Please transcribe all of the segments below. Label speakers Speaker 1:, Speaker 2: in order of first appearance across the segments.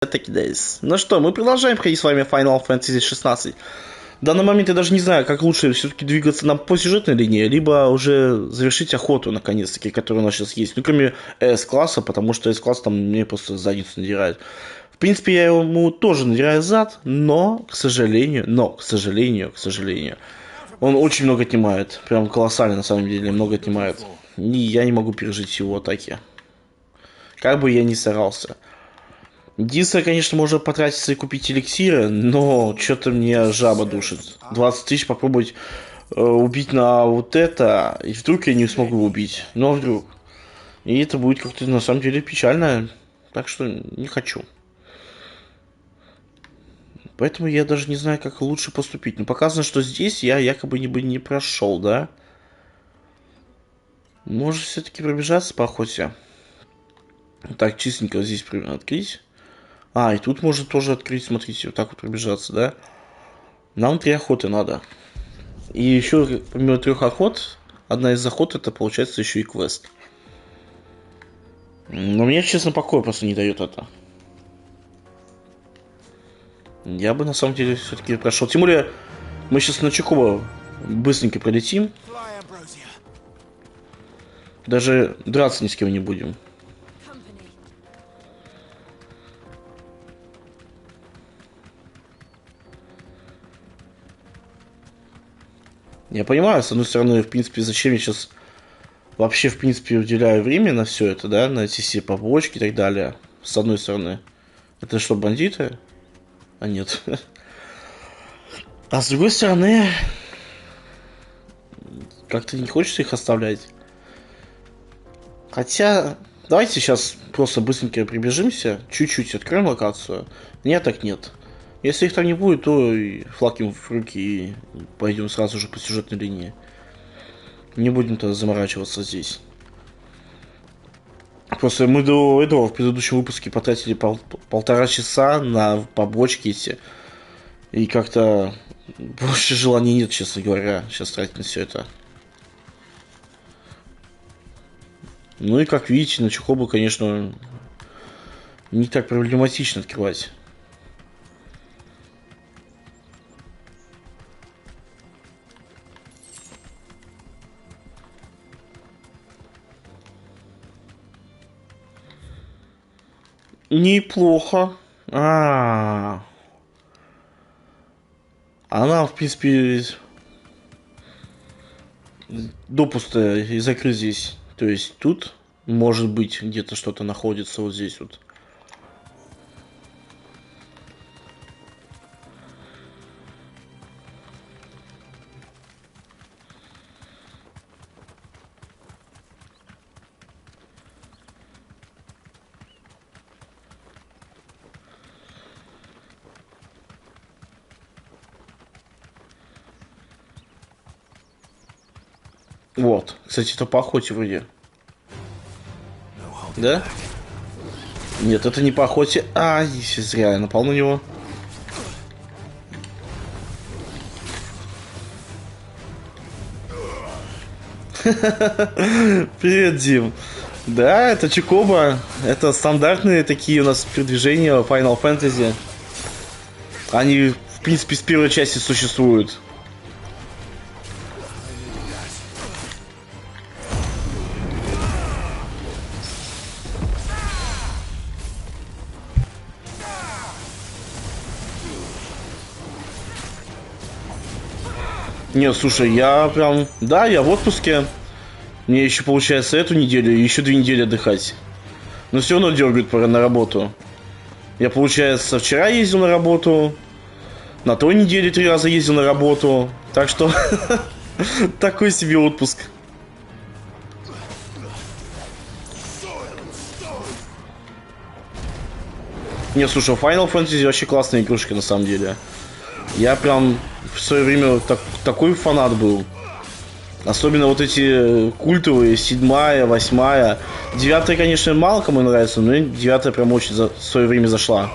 Speaker 1: Ну что, мы продолжаем ходить с вами Final Fantasy XVI. В данный момент я даже не знаю, как лучше все-таки двигаться нам по сюжетной линии, либо уже завершить охоту, наконец-таки, которая у нас сейчас есть. Ну, кроме S-класса, потому что S-класс там мне просто задницу надирает. В принципе, я ему тоже надираю зад, но, к сожалению, он очень много отнимает. Прям колоссально, на самом деле, много отнимает. И я не могу пережить его атаки. Как бы я ни старался. Единственное, конечно, можно потратиться и купить эликсиры, но что-то мне жаба душит. 20 тысяч попробовать убить на вот это, и вдруг я не смогу убить. Ну, а вдруг. И это будет как-то на самом деле печально. Так что не хочу. Поэтому я даже не знаю, как лучше поступить. Но показано, что здесь я якобы не прошел, да? Может все-таки пробежаться по охоте? Так, чистенько здесь открыть. А, и тут можно тоже открыть, смотрите, вот так вот пробежаться, да? Нам 3 охоты надо. И еще, помимо 3 охот, одна из охот, это получается еще и квест. Но мне, честно, покоя просто не дает это. Я бы, на самом деле, все-таки прошел. Тем более, мы сейчас на Чукова быстренько пролетим. Даже драться ни с кем не будем. Я понимаю, с одной стороны, в принципе, зачем я сейчас вообще, в принципе, уделяю время на все это, да, на эти все побочки и так далее. С одной стороны. Это что, бандиты? А нет. А с другой стороны, как-то не хочется их оставлять. Хотя, давайте сейчас просто быстренько прибежимся, чуть-чуть откроем локацию. Нет, так нет. Если их там не будет, то и флаг им в руки и пойдем сразу же по сюжетной линии. Не будем тогда заморачиваться здесь. Просто мы до этого в предыдущем выпуске потратили 1,5 часа на побочки эти. И как-то больше желания нет, честно говоря, сейчас тратить на все это. Ну и как видите, на Чухобу, конечно, не так проблематично открывать. Неплохо. Она, в принципе, допуск-то и закрыт здесь. То есть тут, может быть, где-то что-то находится вот здесь вот. Вот. Кстати, это по охоте вроде. Да? Нет, это не по охоте. А, зря я напал на него. Привет, Дим. Да, это Чикоба. Это стандартные такие у нас передвижения Final Fantasy. Они, в принципе, с первой части существуют. Не, слушай, я прям... Да, я в отпуске. Мне еще, получается, эту неделю и еще 2 недели отдыхать. Но все равно дергают пора на работу. Я, получается, вчера ездил на работу. На той неделе 3 раза ездил на работу. Так что... Такой себе отпуск. Не, слушай, Final Fantasy вообще классная игрушка, на самом деле. Я прям в свое время такой фанат был. Особенно вот эти культовые, 7-я, 8-я. 9-я, конечно, мало кому нравится, но 9-я прям очень в свое время зашла.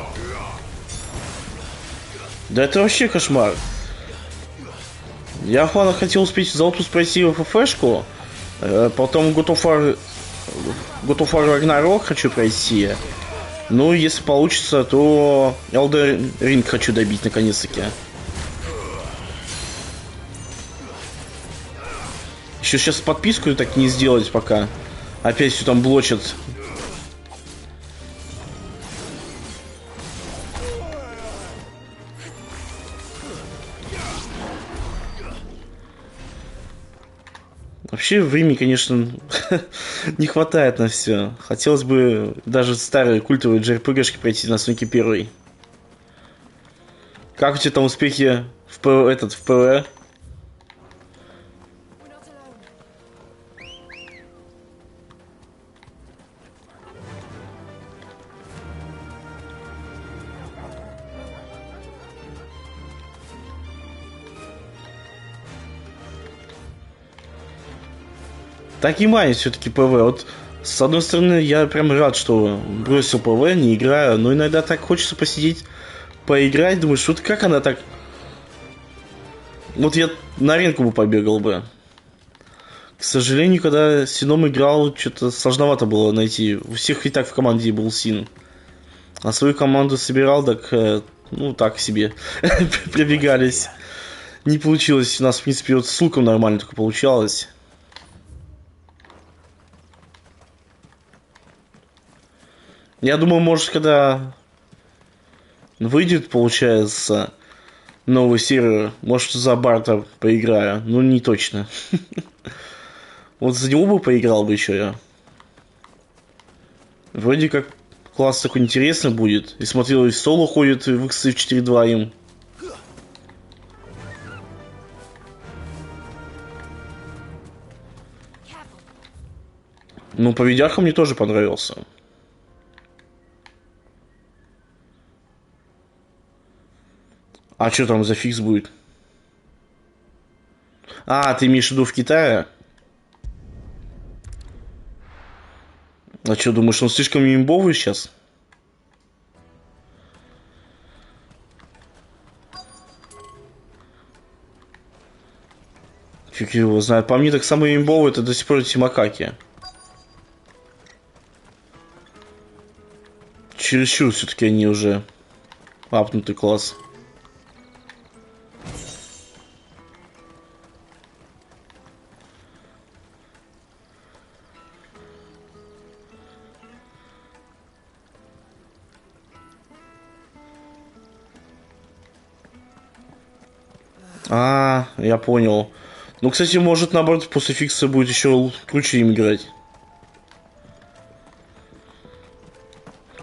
Speaker 1: Да это вообще кошмар. Я в планах хотел успеть за отпуск пройти в ФФшку. Потом God of War Ragnarok хочу пройти. Ну, если получится, то Elden Ring хочу добить наконец-таки. Еще сейчас подписку так не сделать пока. Опять все там блочат. Вообще времени, конечно, не хватает на все. Хотелось бы даже старые культовые JRPG-шки пройти на Сонике Первой. Как у тебя там успехи в ПВ? Так и манит все-таки ПВ. Вот с одной стороны, я прям рад, что бросил ПВ, не играю, но иногда так хочется посидеть, поиграть, думаешь, вот как она так... Вот я на рынку бы побегал бы. К сожалению, когда с Сином играл, что-то сложновато было найти. У всех и так в команде был Син. А свою команду собирал, так, ну, так себе. Пробегались. Не получилось. У нас, в принципе, вот с луком нормально только получалось. Я думаю, может, когда выйдет, получается, новый сервер, может, за Барта поиграю. Ну, не точно. Вот за него бы поиграл бы еще я. Вроде как класс такой интересный будет. И смотрел, и в соло ходит в X4.2 им. Ну, по видяхам мне тоже понравился. А что там за фикс будет? А, ты имеешь в виду в Китае? А что, думаешь, он слишком имбовый сейчас? Фиг его знает. По мне, так самый имбовый это до сих пор эти макаки. Чересчур все-таки они уже апнутый класс. А, я понял. Ну, кстати, может, наоборот, после фикса будет еще круче им играть.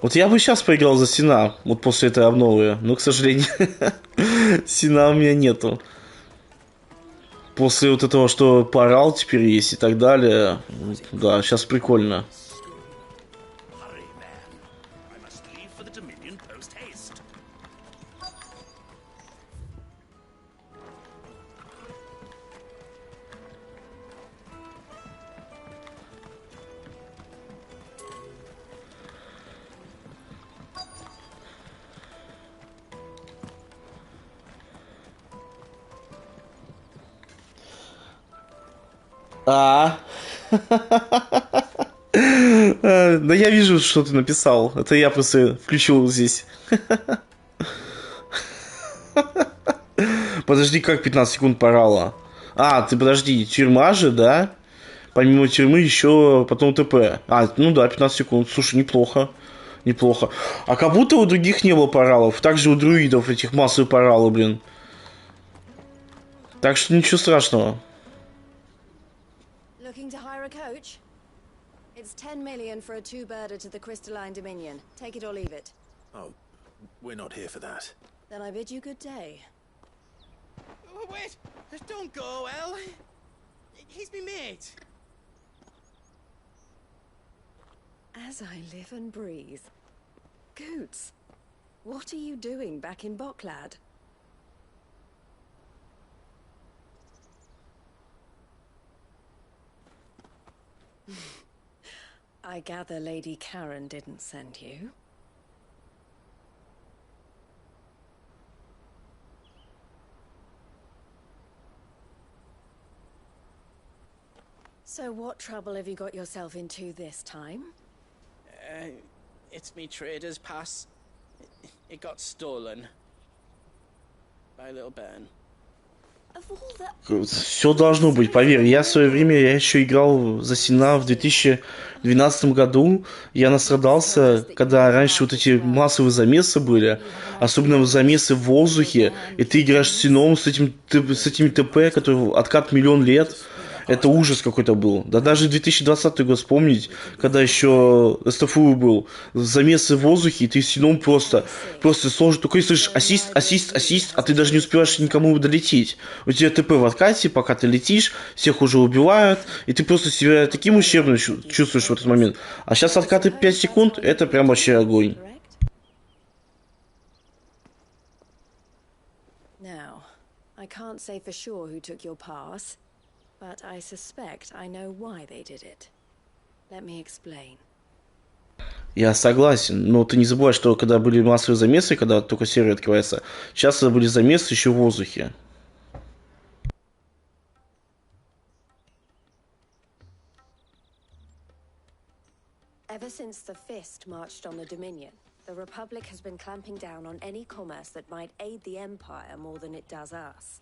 Speaker 1: Вот я бы сейчас поиграл за Сина, вот после этой обновы, но, к сожалению, Сина у меня нету. После вот этого, что порал теперь есть и так далее, да, сейчас прикольно. А, да я вижу, что ты написал. Это я просто включил здесь. Подожди, как 15 секунд порало? А, ты подожди, тюрьма же, да? Помимо тюрьмы еще потом ТП. А, ну да, 15 секунд. Слушай, неплохо. Неплохо. А как будто у других не было поралов. Также у друидов этих массовых поралов, блин. Так что ничего страшного.
Speaker 2: Looking to hire a coach? It's 10 million for a two-birder to the Crystalline Dominion. Take it or leave it.
Speaker 3: Oh, we're not here for that.
Speaker 2: Then I bid you good day.
Speaker 4: Oh, wait! Don't go, El. He's me mate.
Speaker 2: As I live and breathe. Goots, what are you doing back in Boklad? I gather Lady Karen didn't send you. So what trouble have you got yourself into this time?
Speaker 4: It's me trader's pass. It got stolen by little Ben.
Speaker 1: Все должно быть, поверь. Я в свое время, я еще играл за Сина в 2012 году. Я настрадался, когда раньше вот эти массовые замесы были, особенно замесы в воздухе, и ты играешь с Сином, с этими ТП, которые откат миллион лет. Это ужас какой-то был. Да даже 2020 год вспомнить, когда еще СТФУ был, замесы в воздухе, и ты с Сином просто сложишь, только слышишь ассист, а ты даже не успеваешь никому долететь. У тебя ТП в откате, пока ты летишь, всех уже убивают, и ты просто себя таким ущербным чувствуешь в этот момент. А сейчас откаты 5 секунд, это прям вообще огонь.
Speaker 2: Now, I can't say for sure who took your pass, but I suspect I know why they did it. Let me explain.
Speaker 1: Я согласен, но ты не забывай, что когда были массовые замесы, когда только сервер открывается, часто были замесы еще в воздухе.
Speaker 2: Ever since the Fist marched on the Dominion, the Republic has been clamping down on any commerce that might aid the Empire more than it does us.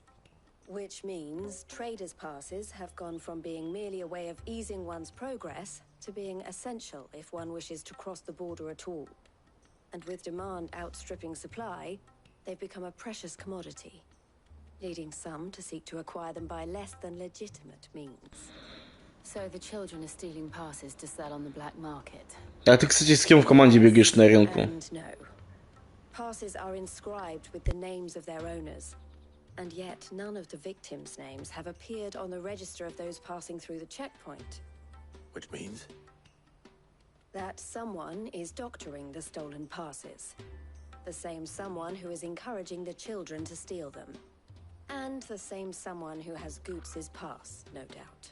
Speaker 2: Which means traders' passes have gone from being merely a way of easing one's progress to being essential if one wishes to cross the border at all. And with demand outstripping supply, they've become a precious commodity, leading some to seek to acquire them by less than legitimate means. So the children are stealing passes to sell on the black market.
Speaker 1: А ты, кстати, с кем в команде бегаешь на рынку?
Speaker 2: And no. Passes are inscribed with the names of their owners. And yet, none of the victims' names have appeared on the register of those passing through the checkpoint.
Speaker 3: Which means?
Speaker 2: That someone is doctoring the stolen passes. The same someone who is encouraging the children to steal them. And the same someone who has Goots's pass, no doubt.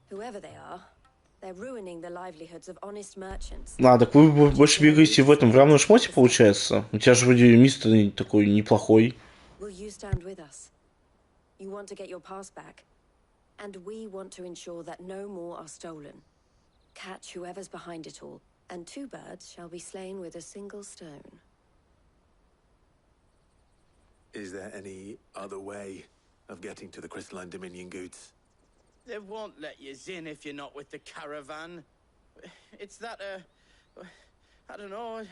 Speaker 2: Whoever they are, they're ruining the livelihoods of honest merchants.
Speaker 1: Так вы больше бегаете в этом, в равном шмоте, получается? У тебя же вроде мистер такой неплохой.
Speaker 2: Will you stand with us? You want to get your pass back, and we want to ensure that no more are stolen. Catch whoever's behind it all, and two birds shall be slain with a single stone.
Speaker 3: Is there any other way of getting to the Crystalline Dominion Goods?
Speaker 4: They won't let you in if you're not with the caravan. It's that, I don't know,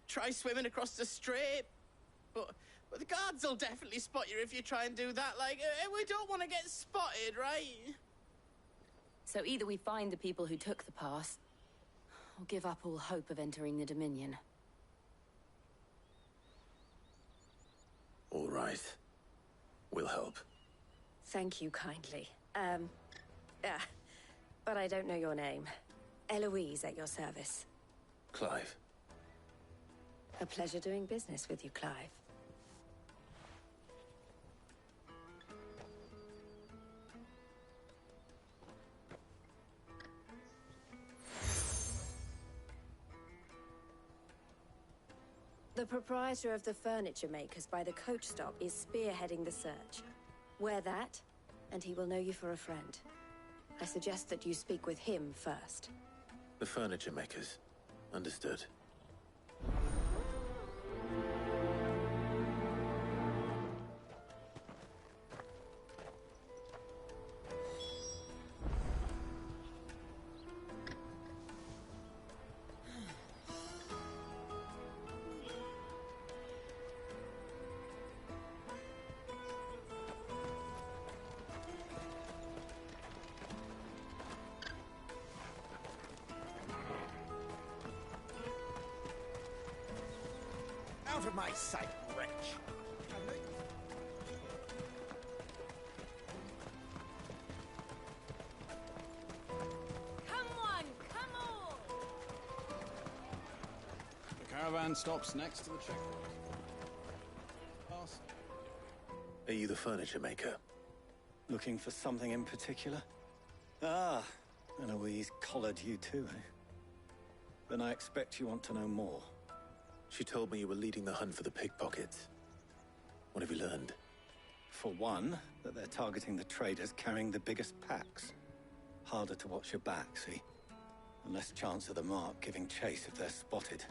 Speaker 4: try swimming across the strait. But the guards will definitely spot you if you try and do that. Like, we don't want to get spotted, right?
Speaker 2: So either we find the people who took the pass, or give up all hope of entering the Dominion.
Speaker 3: All right. We'll help.
Speaker 2: Thank you kindly. But I don't know your name. Eloise at your service.
Speaker 3: Clive.
Speaker 2: A pleasure doing business with you, Clive. The proprietor of the furniture makers by the coach stop is spearheading the search. Wear that, and he will know you for a friend. I suggest that you speak with him first.
Speaker 3: The furniture makers. Understood.
Speaker 4: Out of my sight, wretch.
Speaker 2: Come on!
Speaker 5: The caravan stops next to the checkpoint. Pass.
Speaker 3: Are you the furniture maker?
Speaker 6: Looking for something in particular? Ah, Eloise collared you too, eh? Then I expect you want to know more.
Speaker 3: She told me you were leading the hunt for the pickpockets. What have you learned?
Speaker 6: For one, that they're targeting the traders carrying the biggest packs. Harder to watch your back, see? and less chance of the mark giving chase if they're spotted.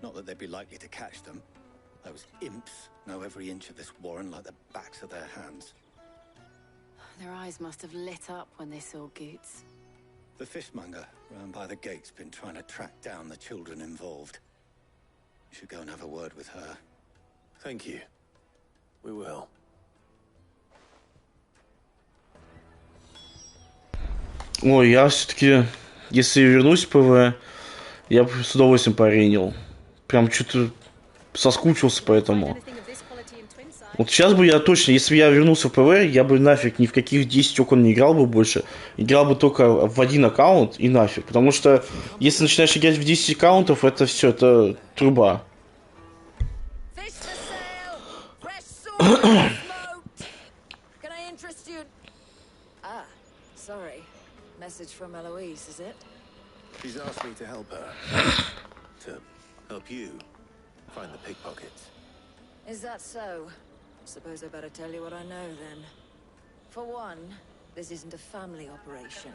Speaker 6: Not that they'd be likely to catch them. Those imps know every inch of this warren like the backs of their hands.
Speaker 7: Their eyes must have lit up when they saw Goots.
Speaker 6: The fishmonger round by the gate's been trying to track down the children involved. You should go and have a word with her.
Speaker 3: Thank you. We will.
Speaker 1: Ой, я все-таки, если вернусь в ПВ, я бы с удовольствием поренил. Прям что-то соскучился по этому. Вот сейчас бы я точно, если бы я вернулся в ПВ, я бы нафиг ни в каких 10 окон не играл бы больше. Играл бы только в один аккаунт и нафиг. Потому что если начинаешь играть в 10 аккаунтов, это все, это труба.
Speaker 2: Message from Eloise, is it?
Speaker 3: She's asked me to help her. To help you find the pickpockets.
Speaker 2: Is that so? Suppose I better tell you what I know then. For one, this isn't a family operation.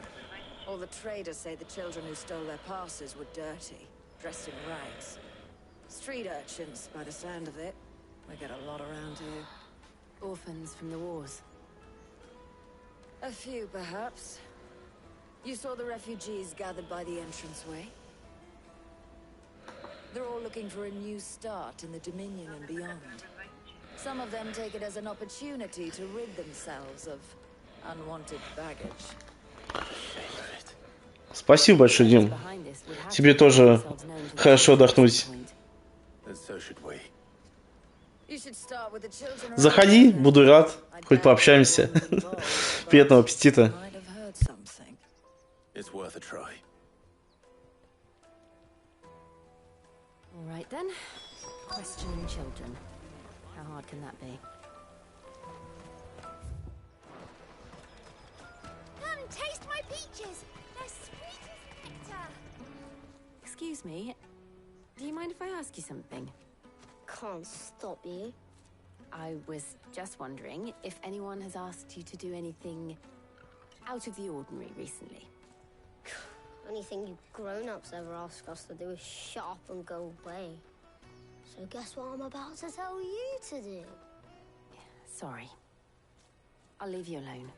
Speaker 2: All the traders say the children who stole their passes were dirty, dressed in rags. Street urchins, by the sound of it. We get a lot around here.
Speaker 7: Orphans from the wars.
Speaker 2: A few, perhaps. You saw the refugees gathered by the entranceway? They're all looking for a new start in the Dominion and beyond. Some of them take it as an opportunity to rid themselves of unwanted baggage.
Speaker 1: Спасибо большое, Дим. Тебе тоже хорошо отдохнуть. Заходи, буду рад. Хоть пообщаемся. Приятного аппетита.
Speaker 3: It's worth a try.
Speaker 7: All right then. Questioning children. How hard can that be?
Speaker 8: Come taste my peaches. They're sweet as nectar.
Speaker 7: Excuse me. Do you mind if I ask you something?
Speaker 8: Can't stop you.
Speaker 7: I was just wondering if anyone has asked you to do anything out of the ordinary recently.
Speaker 8: Anything you grown-ups ever ask us to do is shut up and go away. So guess what I'm about to tell you to do?
Speaker 7: Sorry. I'll leave you alone.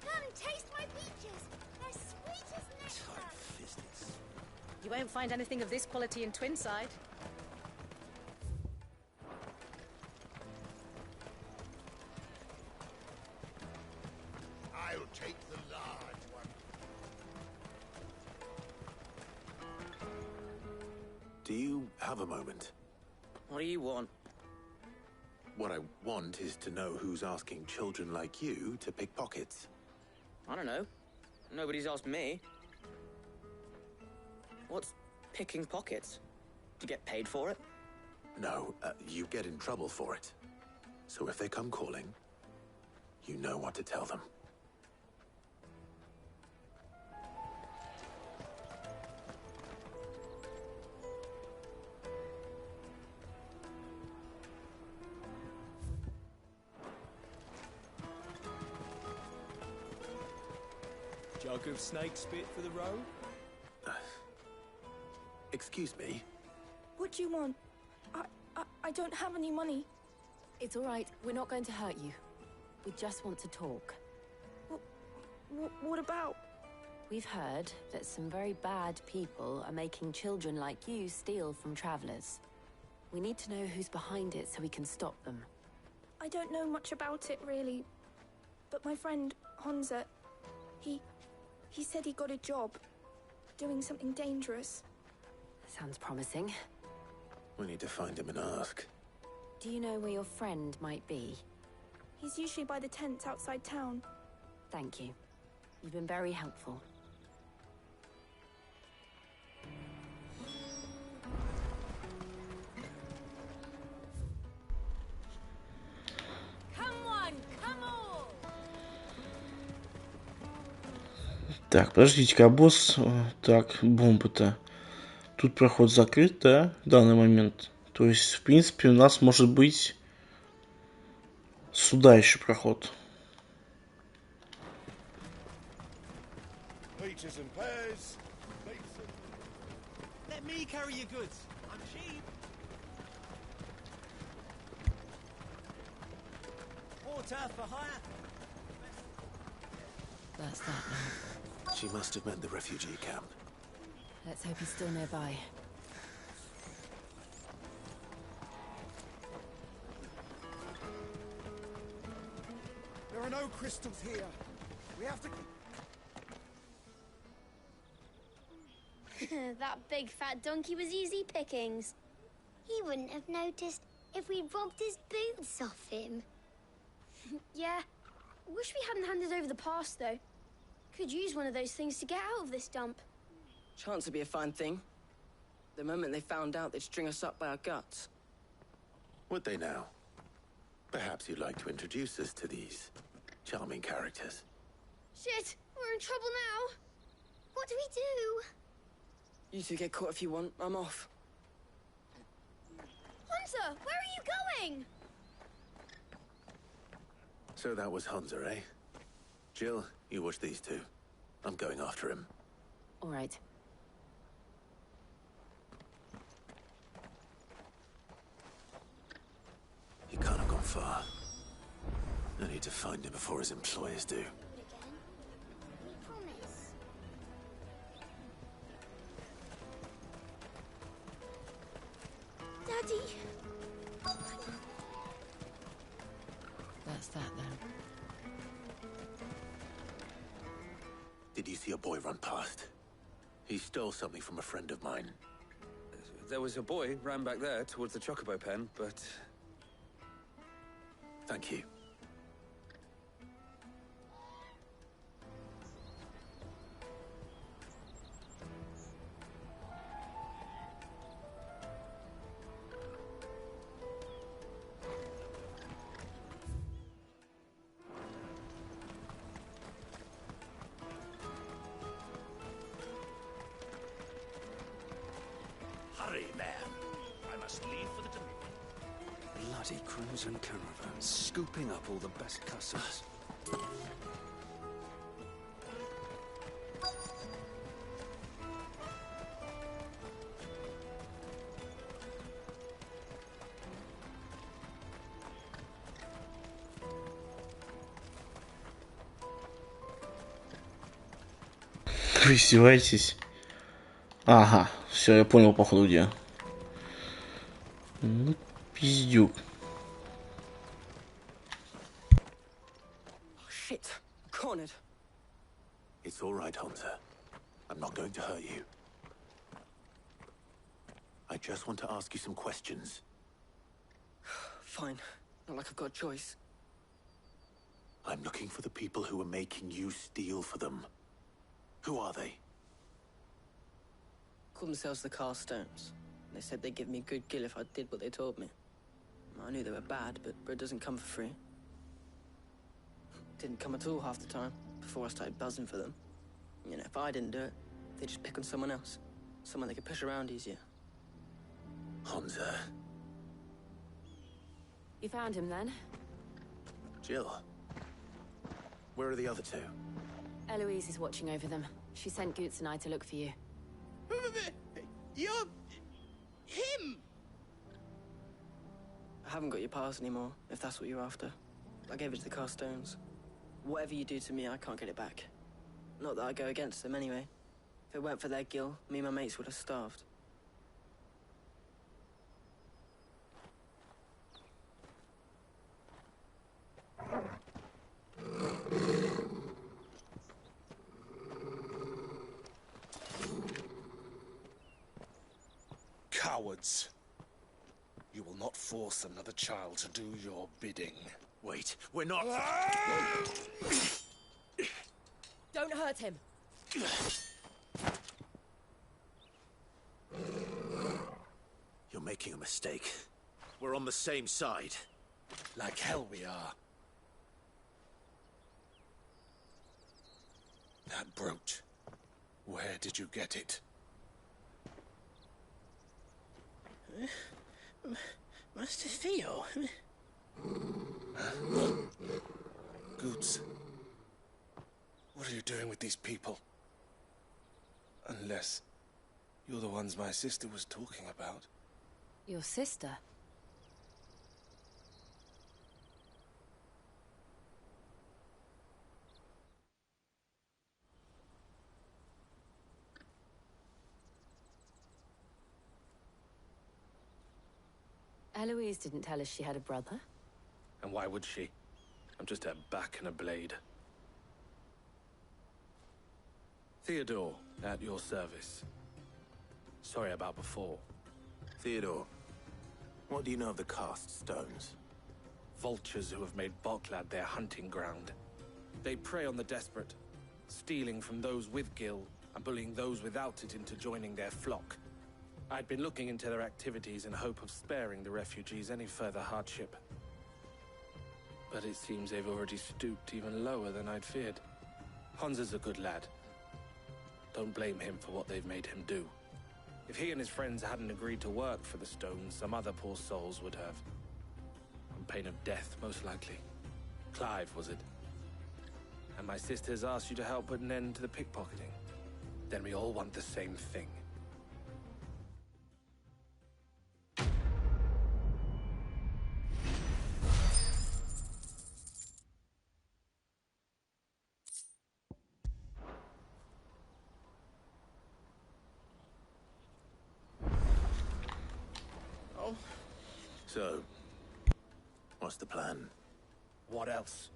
Speaker 8: Come taste my peaches. They're sweet as nectar.
Speaker 9: You won't find anything of this quality in Twinside.
Speaker 10: I'll take the large one.
Speaker 3: Do you have a moment?
Speaker 4: What do you want?
Speaker 3: What I want is to know who's asking children like you to pick pockets.
Speaker 4: I don't know. Nobody's asked me. What's picking pockets? Do you get paid for it?
Speaker 3: No, you get in trouble for it. So if they come calling, you know what to tell them.
Speaker 11: Jug of snake spit for the road?
Speaker 3: Excuse me?
Speaker 12: What do you want? I don't have any money.
Speaker 7: It's all right. We're not going to hurt you. We just want to talk.
Speaker 12: What about?
Speaker 7: We've heard that some very bad people are making children like you steal from travelers. We need to know who's behind it so we can stop them.
Speaker 12: I don't know much about it, really. But my friend, Honza, he said he got a job doing something dangerous.
Speaker 7: Sounds promising.
Speaker 3: We need to find him and ask.
Speaker 7: Do you know where your friend might be?
Speaker 12: He's usually by the tents outside town.
Speaker 7: Thank you. You've been very helpful.
Speaker 1: Так, подождите-ка, босс... Так, бомбы-то. Тут проход закрыт, да, в данный момент. То есть, в принципе, у нас может быть сюда еще проход.
Speaker 10: Peaches and pears.
Speaker 11: Let me carry your goods. I'm cheap. Water for hire.
Speaker 7: That's that now.
Speaker 3: She must have meant the refugee camp.
Speaker 7: Let's hope he's still nearby.
Speaker 10: There are no crystals here. We have to...
Speaker 8: That big fat donkey was easy pickings. He wouldn't have noticed if we robbed his boots off him.
Speaker 12: Yeah. Wish we hadn't handed over the pass, though. Could use one of those things to get out of this dump.
Speaker 13: Chance would be a fine thing. The moment they found out, they'd string us up by our guts.
Speaker 3: Would they now? Perhaps you'd like to introduce us to these charming characters.
Speaker 12: Shit! We're in trouble now!
Speaker 8: What do we do?
Speaker 13: You two get caught if you want. I'm off.
Speaker 12: Hunter! Where are you going?
Speaker 3: So that was Hunter, eh? Jill, you watch these two. I'm going after him.
Speaker 7: All right.
Speaker 3: He can't have gone far. I need to find him before his employers do.
Speaker 8: Again? We promise.
Speaker 12: Daddy!
Speaker 7: That's that then.
Speaker 3: Did you see a boy run past? He stole something from a friend of mine.
Speaker 14: There was a boy ran back there towards the chocobo pen, but...
Speaker 3: Thank you.
Speaker 10: Hurry, man. I must leave for the Dominion.
Speaker 14: Bloody crimson caravan, scooping up all the best customers.
Speaker 1: Вы издеваетесь? Ага, все, я понял, походу, где. Ну, пиздюк.
Speaker 13: Shit. Cornered.
Speaker 3: It's all right, Hunter. I'm not going to hurt you. I just want to ask you some questions.
Speaker 13: Fine. Not like I've got a choice.
Speaker 3: I'm looking for the people who are making you steal for them. Who are they?
Speaker 13: Called themselves the Carstones. They said they'd give me good gill if I did what they told me. I knew they were bad, but bread doesn't come for free. Didn't come at all half the time, before I started buzzing for them. You know, if I didn't do it, they'd just pick on someone else. Someone they could push around easier.
Speaker 3: Hunter.
Speaker 7: You found him then?
Speaker 3: Jill. Where are the other two?
Speaker 7: Eloise is watching over them. She sent Goots and I to look for you.
Speaker 4: You're... him!
Speaker 13: I haven't got your pass anymore, if that's what you're after. I gave it to the Carstones. Whatever you do to me, I can't get it back. Not that I go against them anyway. If it weren't for their gill, me and my mates would have starved.
Speaker 10: Cowards. You will not force another child to do your bidding.
Speaker 3: Wait, we're not...
Speaker 7: Don't hurt him.
Speaker 3: You're making a mistake. We're on the same side.
Speaker 10: Like hell we are. That brooch. Where did you get it?
Speaker 4: Master Theo?
Speaker 10: Goots. What are you doing with these people? Unless you're the ones my sister was talking about.
Speaker 7: Your sister? Eloise didn't tell us she had a brother.
Speaker 10: And why would she? I'm just her back and a blade. Theodore, at your service. Sorry about before.
Speaker 3: Theodore, what do you know of the cast stones?
Speaker 10: Vultures who have made Boklad their hunting ground. They prey on the desperate, stealing from those with Gil and bullying those without it into joining their flock. I'd been looking into their activities in hope of sparing the refugees any further hardship. But it seems they've already stooped even lower than I'd feared. Hansa's a good lad. Don't blame him for what they've made him do. If he and his friends hadn't agreed to work for the stones, some other poor souls would have. On pain of death, most likely. Clive, was it? And my sisters asked you to help put an end to the pickpocketing. Then we all want the same thing.
Speaker 3: So, what's the plan?
Speaker 10: What else?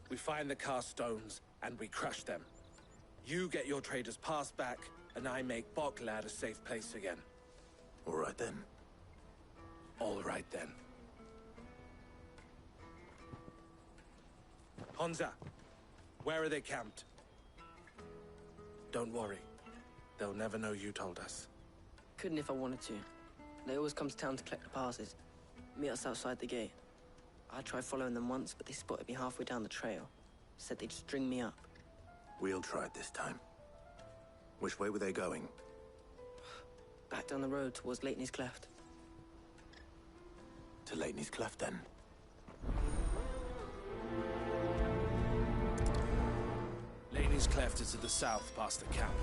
Speaker 10: We find the cast stones and we crush them. You get your trader's pass back, and I make Boklad a safe place again.
Speaker 3: All right then.
Speaker 10: All right then. Hansa, where are they camped? Don't worry. They'll never know you told us.
Speaker 13: Couldn't if I wanted to. They always come to town to collect the passes. Meet us outside the gate. I tried following them once, but they spotted me halfway down the trail. Said they'd string me up.
Speaker 3: We'll try it this time. Which way were they going?
Speaker 13: Back down the road towards Leitney's Cleft.
Speaker 3: To Leitney's Cleft, then?
Speaker 10: Leitney's Cleft is to the south, past the camp.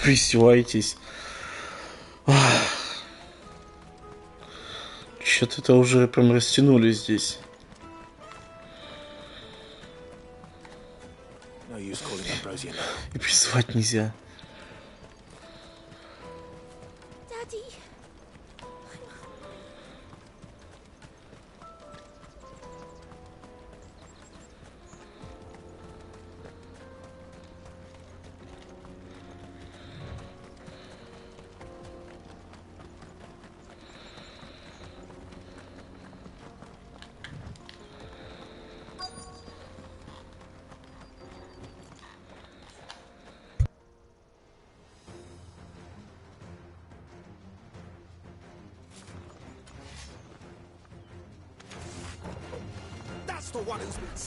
Speaker 1: Вы издеваетесь. Что-то это уже прям растянули здесь. И призвать нельзя.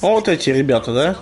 Speaker 1: Вот эти ребята, да?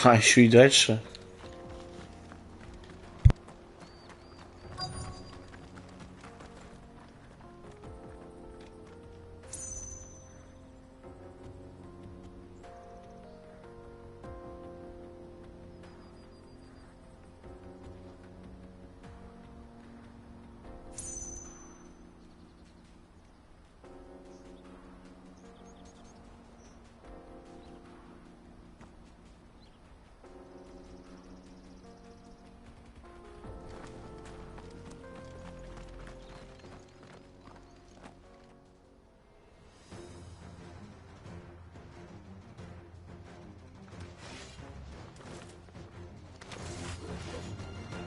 Speaker 1: А, еще и дальше.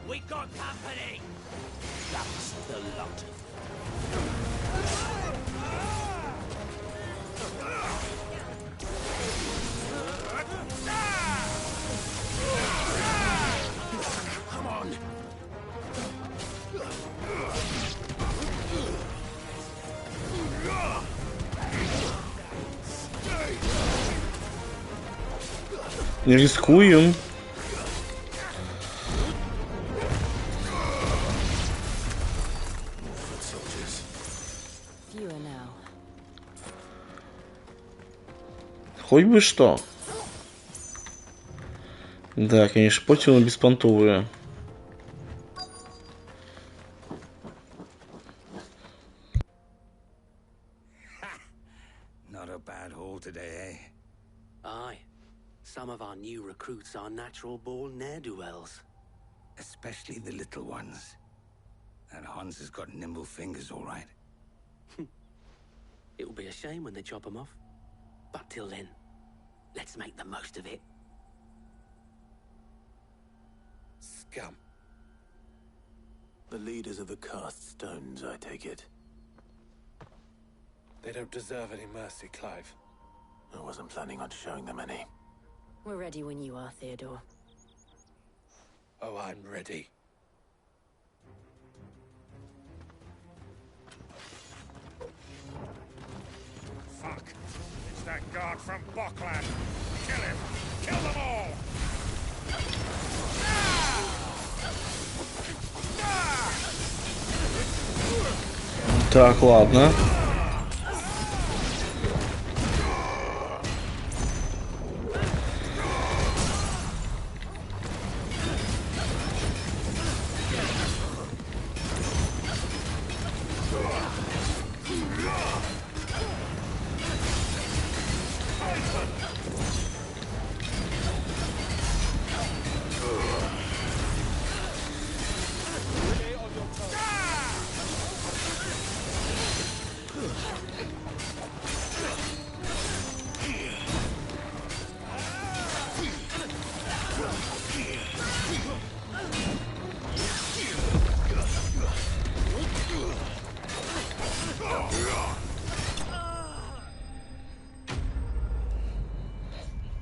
Speaker 15: We got company! That's the lot.
Speaker 1: Рискуем. Хоть бы что. Да, конечно, потело беспонтовые.
Speaker 15: Not a bad haul today, eh?
Speaker 16: Aye. Some of our new recruits are natural-born ne'er-do-wells.
Speaker 15: Especially the little ones. That Hans has got nimble fingers, all right.
Speaker 16: It will be a shame when they chop them off. But till then, let's make the most of it.
Speaker 3: Scum. The leaders of the cast stones, I take it.
Speaker 10: They don't deserve any mercy, Clive.
Speaker 3: I wasn't planning on showing them any.
Speaker 7: We're ready when you are, Theodore.
Speaker 10: Oh, I'm ready.
Speaker 17: Fuck. It's that guard from Bockland. Kill him. Kill them all.
Speaker 1: Так, ладно.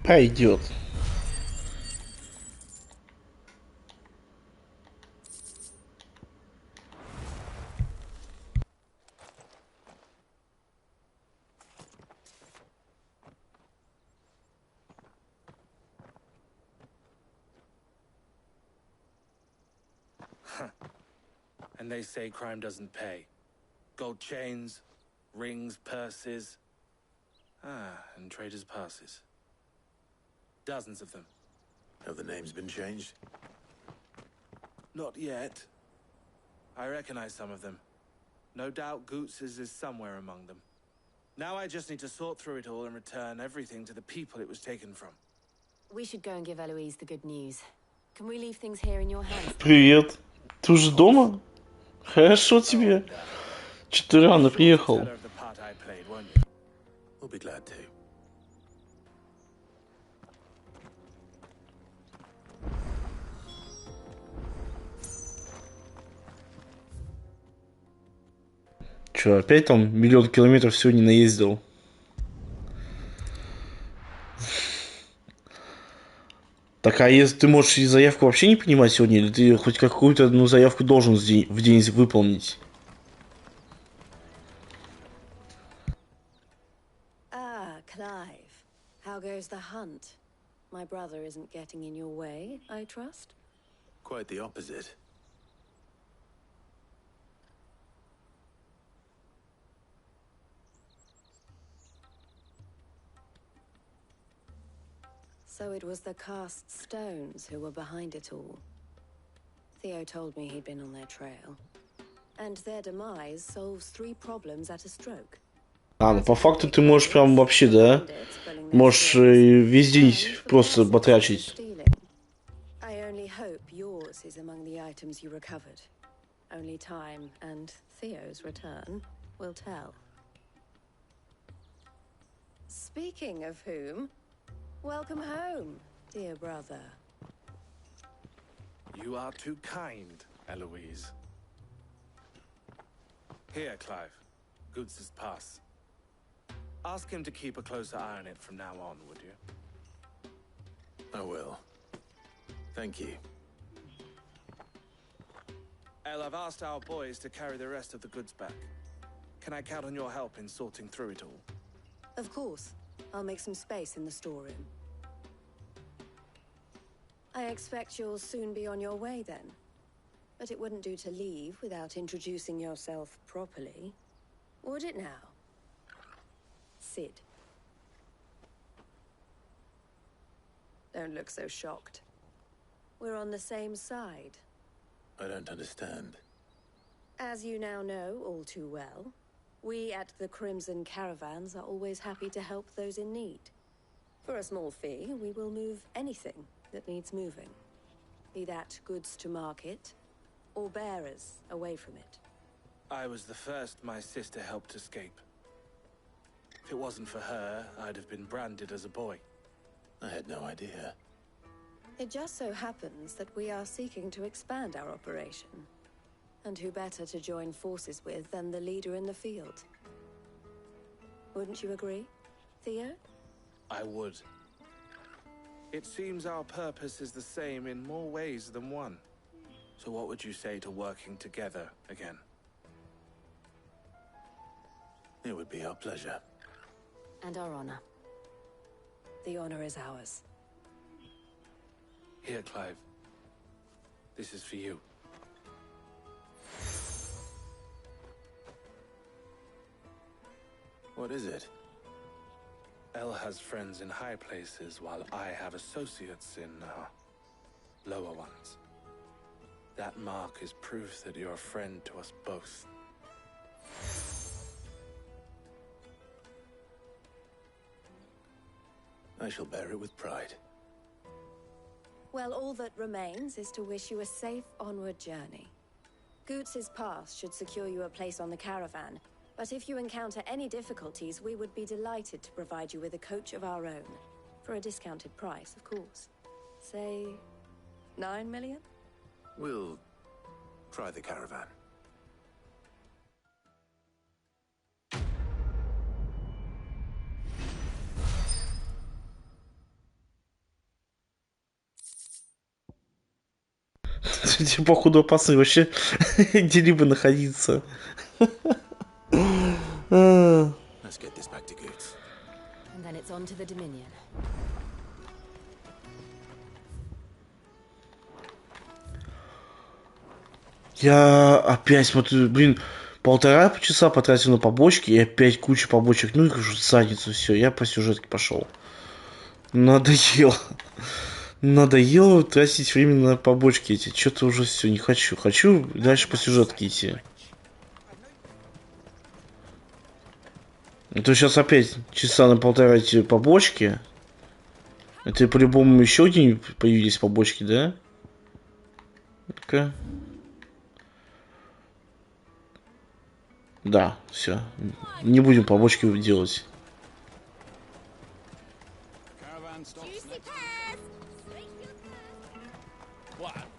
Speaker 1: Пойдет.
Speaker 10: And they say crime doesn't pay. Gold chains, rings, purses. And traders' passes. Dozens of them.
Speaker 3: Have the names been changed?
Speaker 10: Not yet. I recognize some of them. No doubt Goots's is somewhere among them. Now I just need to sort through it all and return everything to the people it was taken from.
Speaker 7: We should go and give Eloise the good news. Can we leave things here in your hands?
Speaker 1: Привет. Ты уже дома? Хорошо тебе. Че ты рано приехал?
Speaker 3: We'll be glad to.
Speaker 1: Че, опять там 1 000 000 километров сегодня наездил? Так, а если ты можешь и заявку вообще не принимать сегодня, или ты хоть какую-то одну заявку должен в день выполнить?
Speaker 2: Clive, how goes the hunt? My brother isn't getting in your way, I trust?
Speaker 3: Quite the opposite.
Speaker 2: So it was the cast stones who were behind it all. Theo told me he'd been on their trail. And their demise solves 3 problems at a stroke.
Speaker 1: А, ну по факту ты можешь прям вообще, да? Можешь весь день просто потрачить.
Speaker 2: I only hope yours is among the items you recovered. Only time and Theo's return will tell. Speaking of whom, welcome home, dear brother.
Speaker 10: You are too kind, Eloise. Here, Clive. Goots's pass. Ask him to keep a closer eye on it from now on, would you?
Speaker 3: I will. Thank you.
Speaker 10: El, I've asked our boys to carry the rest of the goods back. Can I count on your help in sorting through it all?
Speaker 2: Of course. I'll make some space in the storeroom. I expect you'll soon be on your way then. But it wouldn't do to leave without introducing yourself properly. Would it now? Sid. Don't look so shocked. We're on the same side.
Speaker 3: I don't understand.
Speaker 2: As you now know all too well, we at the Crimson Caravans are always happy to help those in need. For a small fee, we will move anything that needs moving. Be that goods to market, or bearers away from it.
Speaker 10: I was the first my sister helped escape. If it wasn't for her, I'd have been branded as a boy.
Speaker 3: I had no idea.
Speaker 2: It just so happens that we are seeking to expand our operation. And who better to join forces with than the leader in the field? Wouldn't you agree, Theo?
Speaker 10: I would. It seems our purpose is the same in more ways than one. So what would you say to working together again?
Speaker 3: It would be our pleasure.
Speaker 7: And our honor.
Speaker 2: The honor is ours.
Speaker 10: Here, Clive. This is for you.
Speaker 3: What is it?
Speaker 10: Elle has friends in high places, while I have associates in, lower ones. That mark is proof that you're a friend to us both.
Speaker 3: I shall bear it with pride.
Speaker 2: Well, all that remains is to wish you a safe onward journey. Goots's pass should secure you a place on the caravan, but if you encounter any difficulties, we would be delighted to provide you with a coach of our own. For a discounted price, of course. Say, 9 million?
Speaker 3: We'll try the caravan.
Speaker 1: Тебе, походу, опасно вообще где-либо находиться.
Speaker 3: Let's get this back to Goots.
Speaker 7: And then it's on to the Dominion.
Speaker 1: Я опять смотрю, блин, 1,5 часа потратил на побочки, и опять куча побочек. Ну, их уже в задницу, все, я по сюжетке пошел. Надоело. Надоело тратить время на побочки эти. Что-то уже все, не хочу. Хочу дальше по сюжетке идти. А то сейчас опять часа на 1,5 эти побочки. Это по-любому еще где-нибудь появились побочки, да? Ну-ка. Да, все. Не будем побочки делать.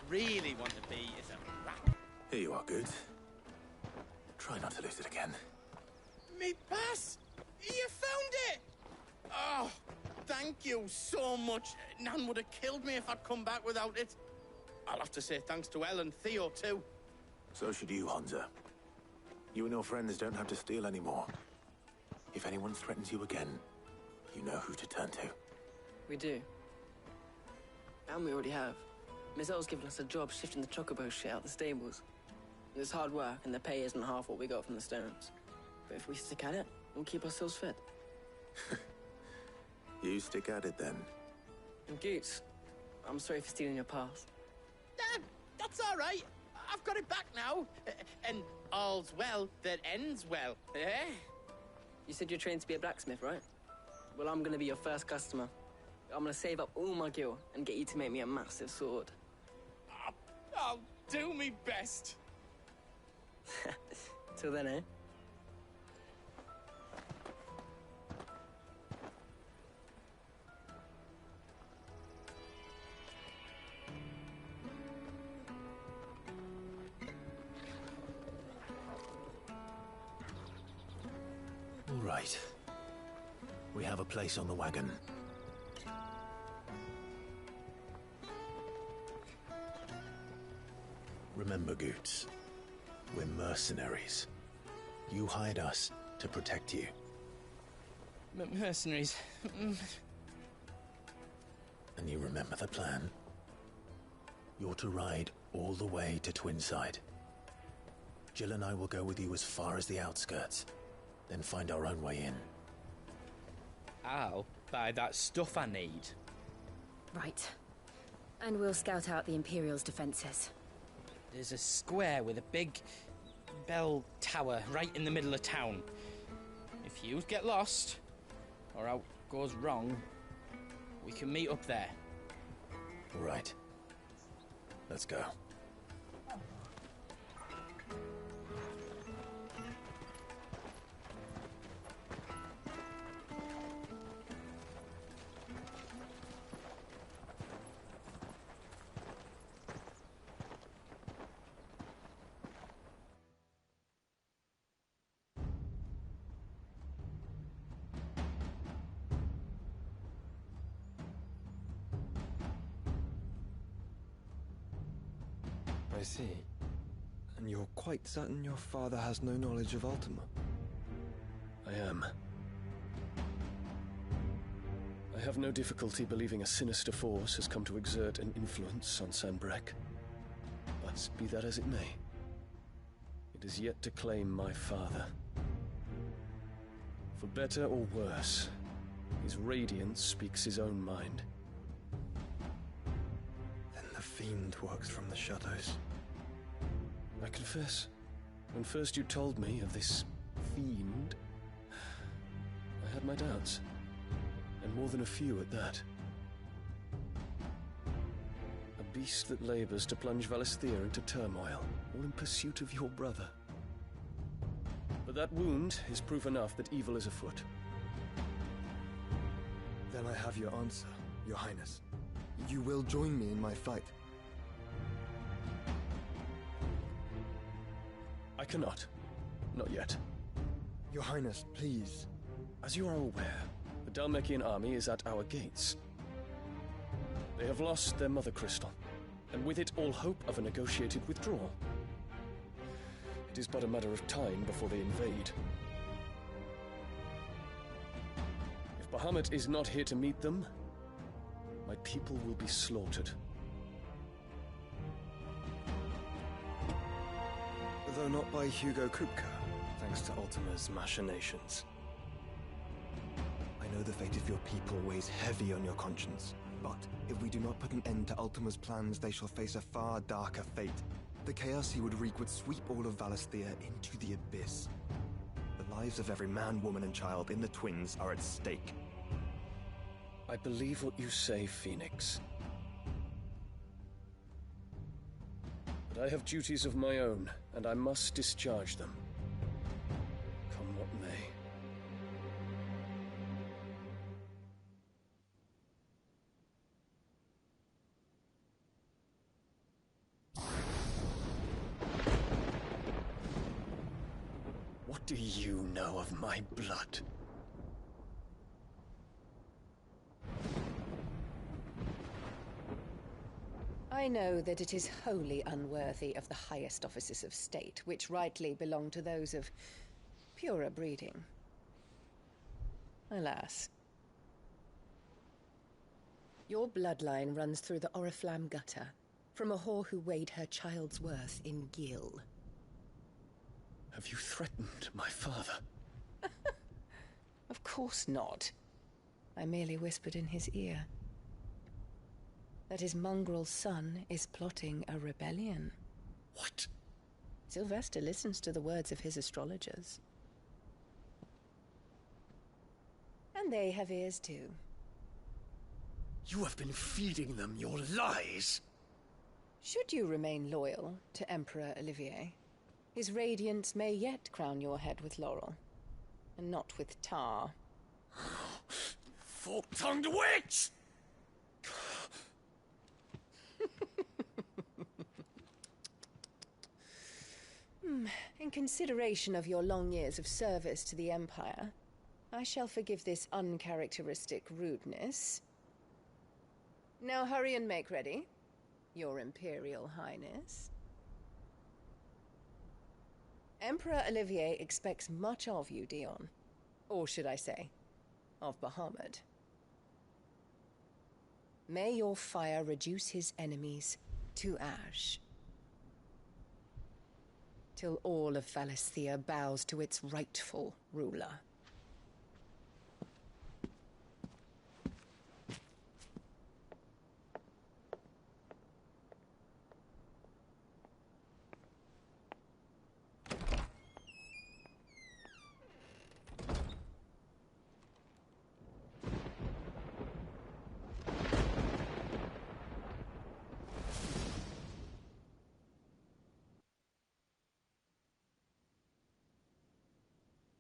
Speaker 4: Really want to be is a rat.
Speaker 3: Here you are, Goots. Try not to lose it again.
Speaker 4: Me pass! You found it! Oh, thank you so much. Nan would have killed me if I'd come back without it. I'll have to say thanks to Elle and Theo too.
Speaker 3: So should you, Hansa. You and your friends don't have to steal anymore. If anyone threatens you again, you know who to turn to.
Speaker 13: We do. And we already have. Miss L's given us a job shifting the chocobo shit out the stables. It's hard work, and the pay isn't half what we got from the Stones. But if we stick at it, we'll keep ourselves fit.
Speaker 3: You stick at it then.
Speaker 13: And Goots, I'm sorry for stealing your pass.
Speaker 4: That's all right. I've got it back now. And all's well that ends well, eh?
Speaker 13: You said you're trained to be a blacksmith, right? Well, I'm gonna be your first customer. I'm gonna save up all my gil and get you to make me a massive sword.
Speaker 4: I'll do me best.
Speaker 13: Till then, eh?
Speaker 3: All right. We have a place on the wagon. Remember, Goots, we're mercenaries. You hired us to protect you.
Speaker 4: Mercenaries.
Speaker 3: And you remember the plan? you're to ride all the way to Twinside. Jill and I will go with you as far as the outskirts, then find our own way in.
Speaker 18: I'll buy that stuff I need.
Speaker 9: Right. And we'll scout out the Imperial's defenses.
Speaker 18: There's a square with a big bell tower right in the middle of town. If you get lost, or out goes wrong, we can meet up there.
Speaker 3: Right. Let's go.
Speaker 19: I see. And you're quite certain your father has no knowledge of Ultima?
Speaker 20: I am. I have no difficulty believing a sinister force has come to exert an influence on Sanbreque. But be that as it may, it is yet to claim my father. For better or worse, his radiance speaks his own mind.
Speaker 19: Then the fiend works from the shadows.
Speaker 20: I confess, when first you told me of this fiend, I had my doubts, and more than a few at that. A beast that labors to plunge Valisthea into turmoil, all in pursuit of your brother. But that wound is proof enough that evil is afoot.
Speaker 19: Then I have your answer, Your Highness. You will join me in my fight.
Speaker 20: I cannot. Not yet.
Speaker 19: Your Highness, please.
Speaker 20: As you are aware, the Dhalmekian army is at our gates. They have lost their mother crystal, and with it all hope of a negotiated withdrawal. It is but a matter of time before they invade. If Bahamut is not here to meet them, my people will be slaughtered.
Speaker 19: Though not by Hugo Kupka, thanks to Ultima's machinations. I know the fate of your people weighs heavy on your conscience, but if we do not put an end to Ultima's plans, they shall face a far darker fate. The chaos he would wreak would sweep all of Valisthea into the abyss. The lives of every man, woman, and child in the Twins are at stake.
Speaker 20: I believe what you say, Phoenix. But I have duties of my own, and I must discharge them. Come what may. What do you know of my blood?
Speaker 21: I know that it is wholly unworthy of the highest offices of state, which rightly belong to those of purer breeding. Alas. Your bloodline runs through the Oriflamme gutter, from a whore who weighed her child's worth in gill.
Speaker 20: Have you threatened my father?
Speaker 21: Of course not. I merely whispered in his ear that his mongrel son is plotting a rebellion.
Speaker 20: What?
Speaker 21: Sylvester listens to the words of his astrologers. And they have ears too.
Speaker 20: You have been feeding them your lies!
Speaker 21: Should you remain loyal to Emperor Olivier, his radiance may yet crown your head with laurel, and not with tar.
Speaker 20: Fork-tongued witch!
Speaker 21: In consideration of your long years of service to the Empire, I shall forgive this uncharacteristic rudeness. Now hurry and make ready, Your Imperial Highness. Emperor Olivier expects much of you, Dion. Or should I say, of Bahamut. May your fire reduce his enemies to ash. Till all of Valisthea bows to its rightful ruler.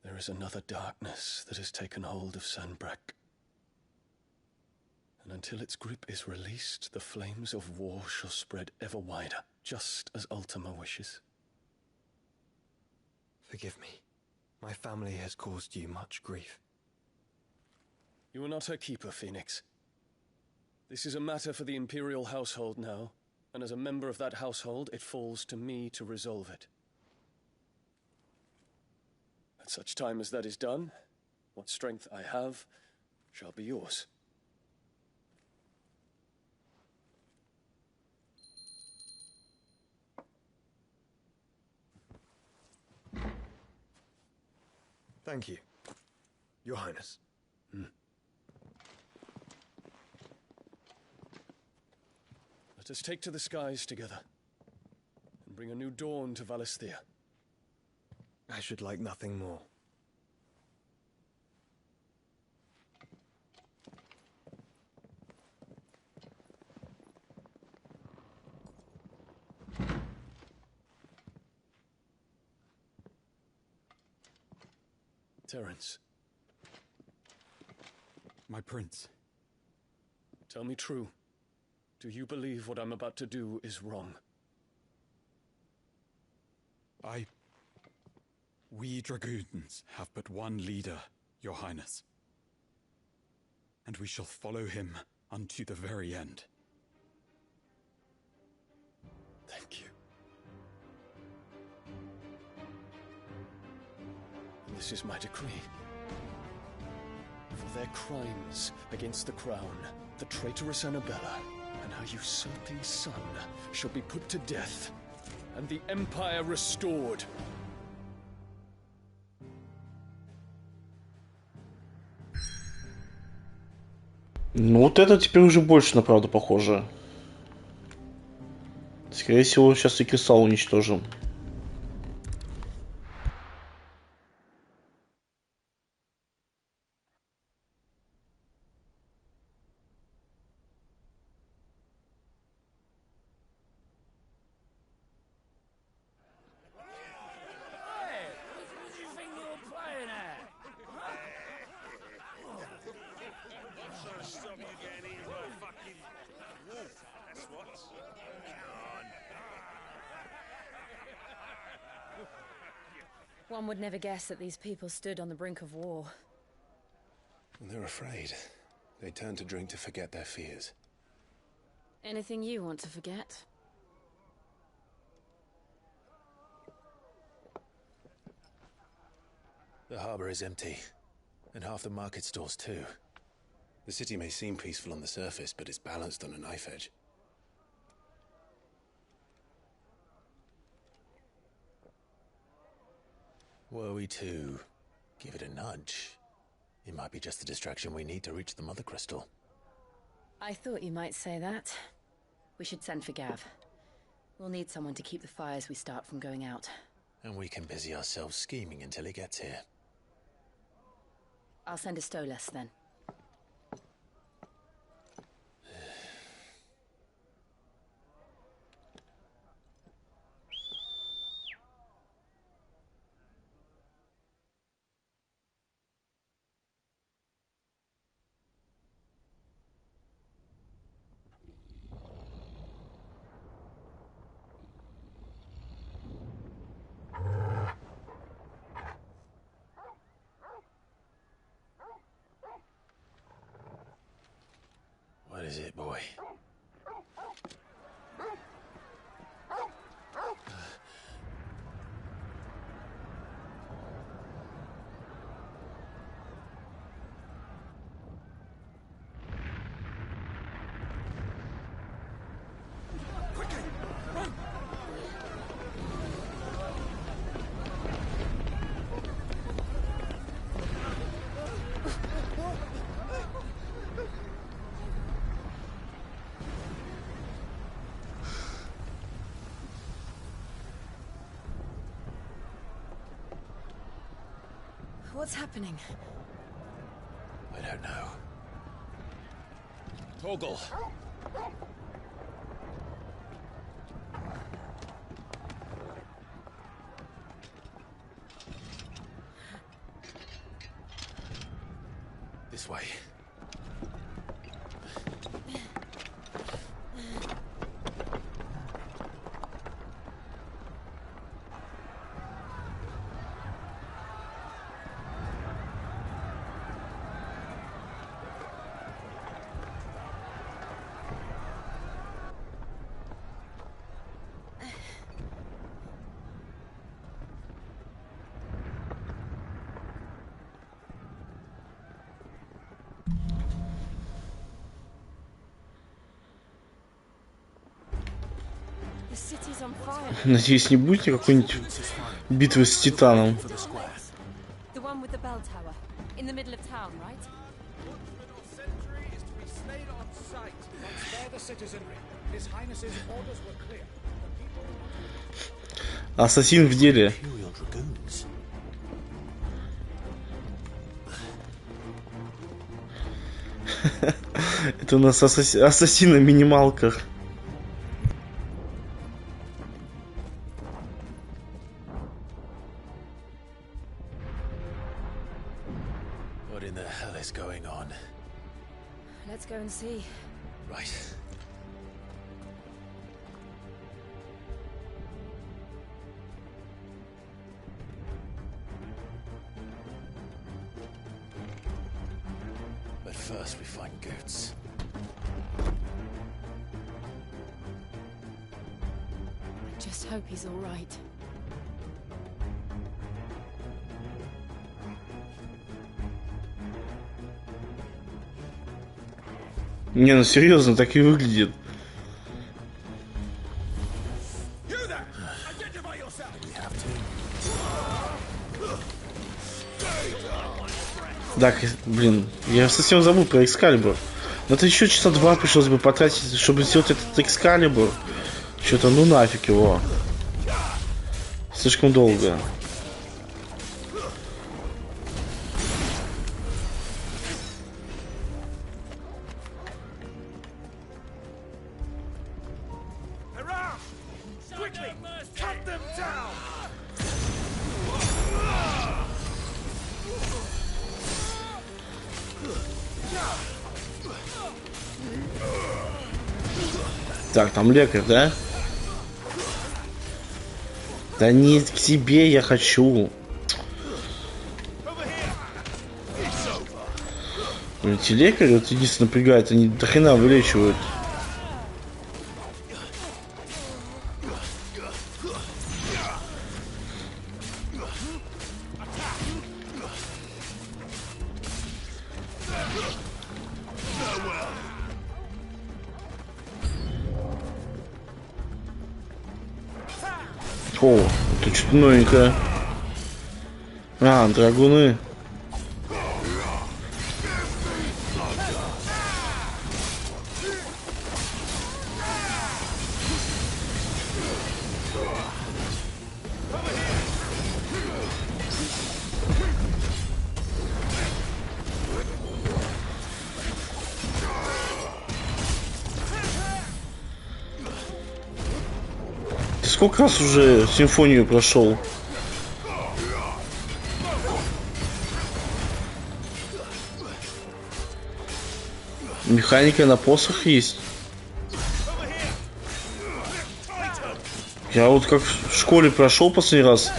Speaker 20: There is another darkness that has taken hold of Sanbreque. And until its grip is released, the flames of war shall spread ever wider, just as Ultima wishes.
Speaker 19: Forgive me. My family has caused you much grief.
Speaker 20: You are not her keeper, Phoenix. This is a matter for the Imperial household now, and as a member of that household, it falls to me to resolve it. At such time as that is done, what strength I have shall be yours.
Speaker 19: Thank you, Your Highness.
Speaker 20: Let us take to the skies together, and bring a new dawn to Valisthea.
Speaker 19: I should like nothing more.
Speaker 20: Terence.
Speaker 5: My prince.
Speaker 20: Tell me true. Do you believe what I'm about to do is wrong?
Speaker 5: We dragoons have but one leader, Your Highness. And we shall follow him unto the very end.
Speaker 20: Thank you. This is my decree. For their crimes against the crown, the traitorous Annabella and her usurping son shall be put to death, and the Empire restored.
Speaker 1: Ну вот это теперь уже больше на правду похоже. Скорее всего, сейчас и кристалл уничтожим.
Speaker 9: One would never guess that these people stood on the brink of war.
Speaker 3: They're afraid. They turn to drink to forget their fears.
Speaker 9: Anything you want to forget?
Speaker 3: The harbor is empty, and half the market stalls too. The city may seem peaceful on the surface, but it's balanced on a knife edge. Were we to give it a nudge, it might be just the distraction we need to reach the Mother Crystal.
Speaker 9: I thought you might say that. We should send for Gav. We'll need someone to keep the fires we start from going out.
Speaker 3: And we can busy ourselves scheming until he gets here.
Speaker 9: I'll send a Stolas then.
Speaker 3: What is it, boy?
Speaker 17: Quickly!
Speaker 9: What's happening?
Speaker 3: I don't know.
Speaker 11: Torgal.
Speaker 3: This way.
Speaker 1: Надеюсь, не будет какой-нибудь битвы с Титаном.
Speaker 7: The one with the bell tower, in the middle of town, right?
Speaker 1: Ассасин в деле. Это у нас ассасин на минималках.
Speaker 7: Let's go and see.
Speaker 3: Right. But first we find Goats.
Speaker 7: I just hope he's all right.
Speaker 1: Не, ну серьезно, так и выглядит. Так, блин, я совсем забыл про Экскалибур. Но это еще часа 2 пришлось бы потратить, чтобы сделать этот Экскалибур. Что-то, ну нафиг его. Слишком долго. Так, там лекарь, да? Да не к тебе я хочу. Эти лекари вот единственное напрягают, они до хрена вылечивают. О, это что-то новенькое. А, драгуны. Сколько раз уже симфонию прошел? Механика на посох есть. Я вот как в школе прошел последний раз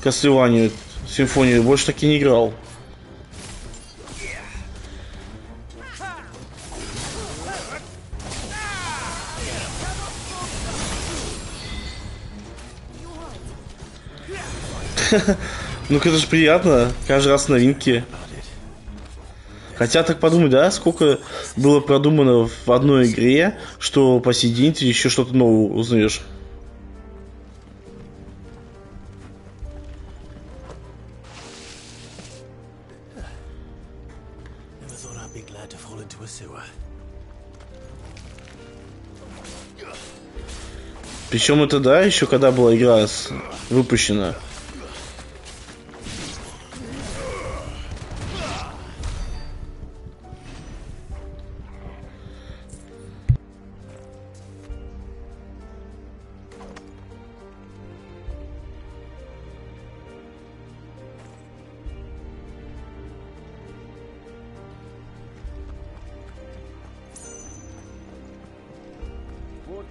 Speaker 1: Castlevania симфонию, больше так и не играл. Ну, это же приятно, каждый раз новинки. Хотя так подумать, да, сколько было продумано в одной игре, что по сей день ты еще что-то новое узнаешь. Причем это, да, еще когда была игра выпущена.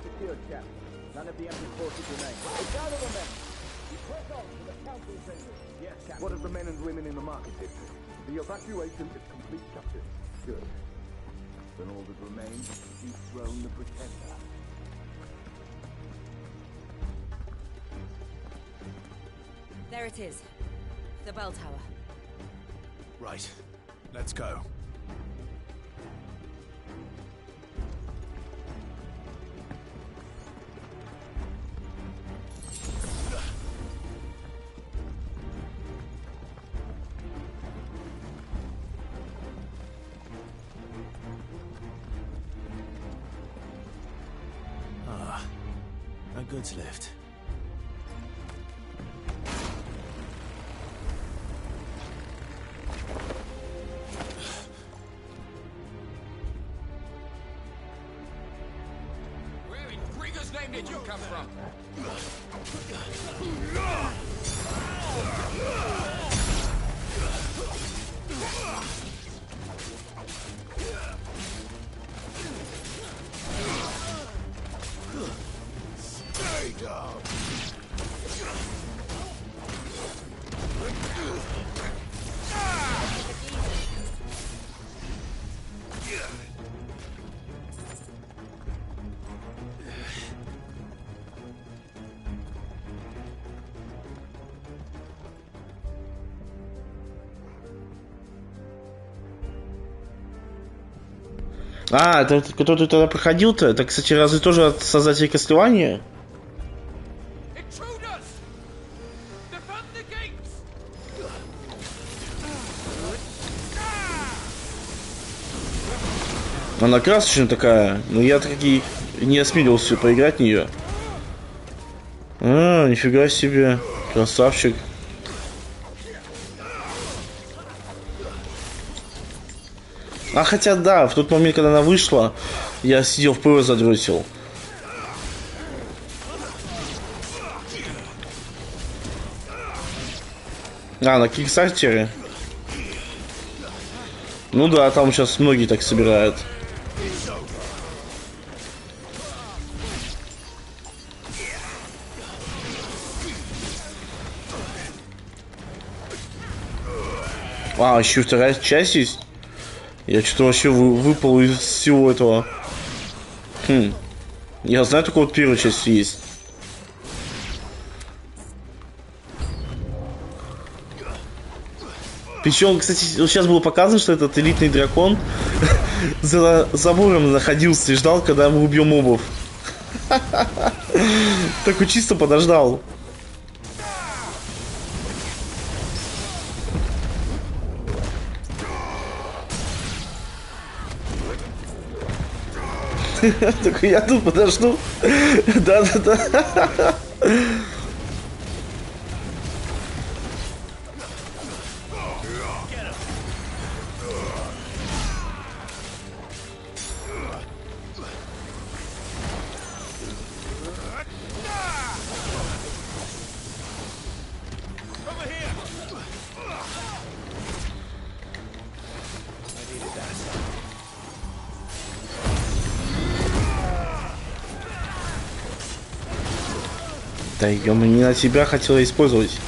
Speaker 6: secured, chap. None of the empty forces remain. It's out of the men. We press on to the council chambers. Yes, chap. What of the men and women in the market district? The evacuation is complete, Captain. Good. Then all that remains is to dethrone the Pretender.
Speaker 9: There it is. The bell tower.
Speaker 3: Right. Let's go. A goods lift.
Speaker 15: Where in Grieger's name did you come from?
Speaker 3: Stay down.
Speaker 1: А, это кто ты тогда проходил-то? Это, кстати, разве тоже от создателей Castlevania? Она красочная такая, но я таки не осмелился поиграть в нее. А, нифига себе, красавчик. А хотя да, в тот момент, когда она вышла, я сидел в ПВ задротил. А, на Кикстартере? Ну да, там сейчас многие так собирают. А, еще вторая часть есть? Я что-то вообще выпал из всего этого. Я знаю, только вот первая часть есть. Причем, кстати, сейчас было показано, что этот элитный дракон за забором находился и ждал, когда мы убьем мобов. Такой чисто подождал. Такой, я тут подожду. Да-да-да. Да я не на тебя хотела использовать.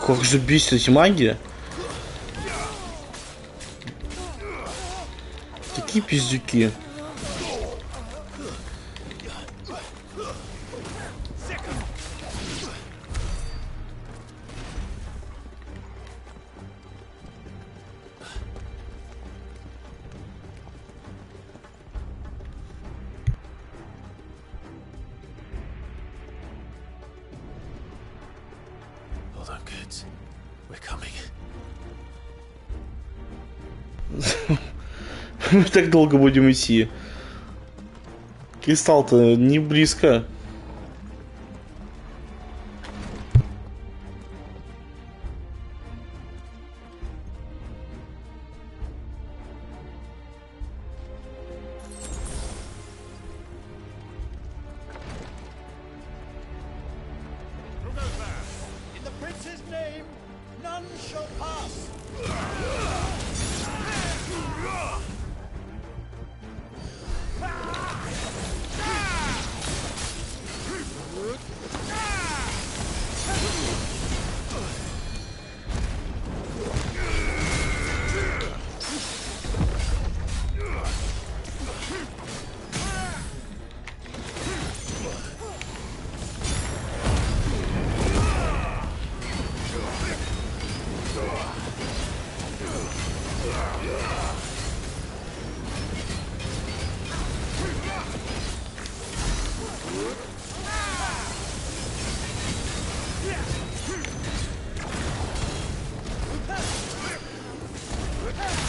Speaker 1: Как же бесит эти маги. Такие пиздюки.
Speaker 3: Guardians, we're coming.
Speaker 1: Мы так долго будем идти. Кристалл-то не близко.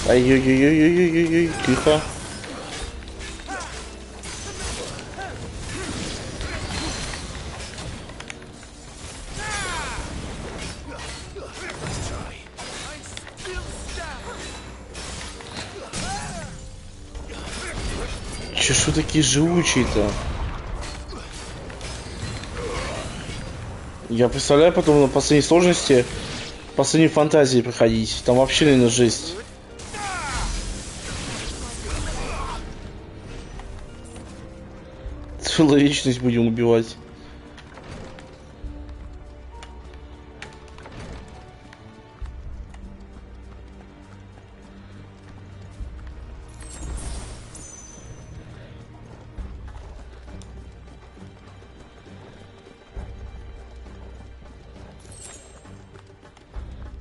Speaker 1: Ай-яй-яй-яй-яй-яй-яй, тихо. Че ж вы такие живучие-то? Я представляю потом на последней сложности, последней фантазии проходить. Там вообще, наверное, жесть. Целую вечность будем убивать.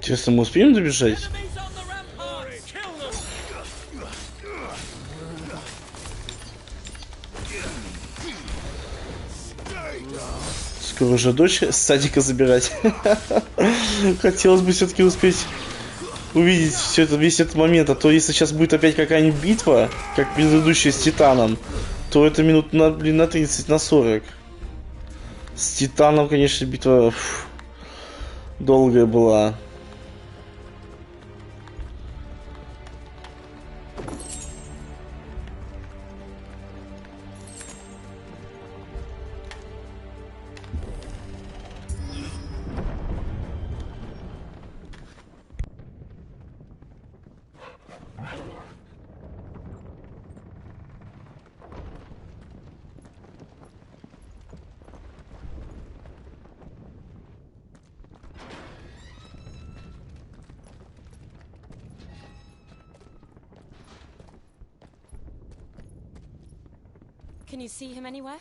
Speaker 1: Честно, мы успеем добежать? Скоро уже дочь с садика забирать. Хотелось бы все-таки успеть увидеть все это, весь этот момент. А то если сейчас будет опять какая-нибудь битва, как предыдущая с Титаном, то это минут на 30, на 40. С Титаном, конечно, битва долгая была.
Speaker 7: Can you see him anywhere?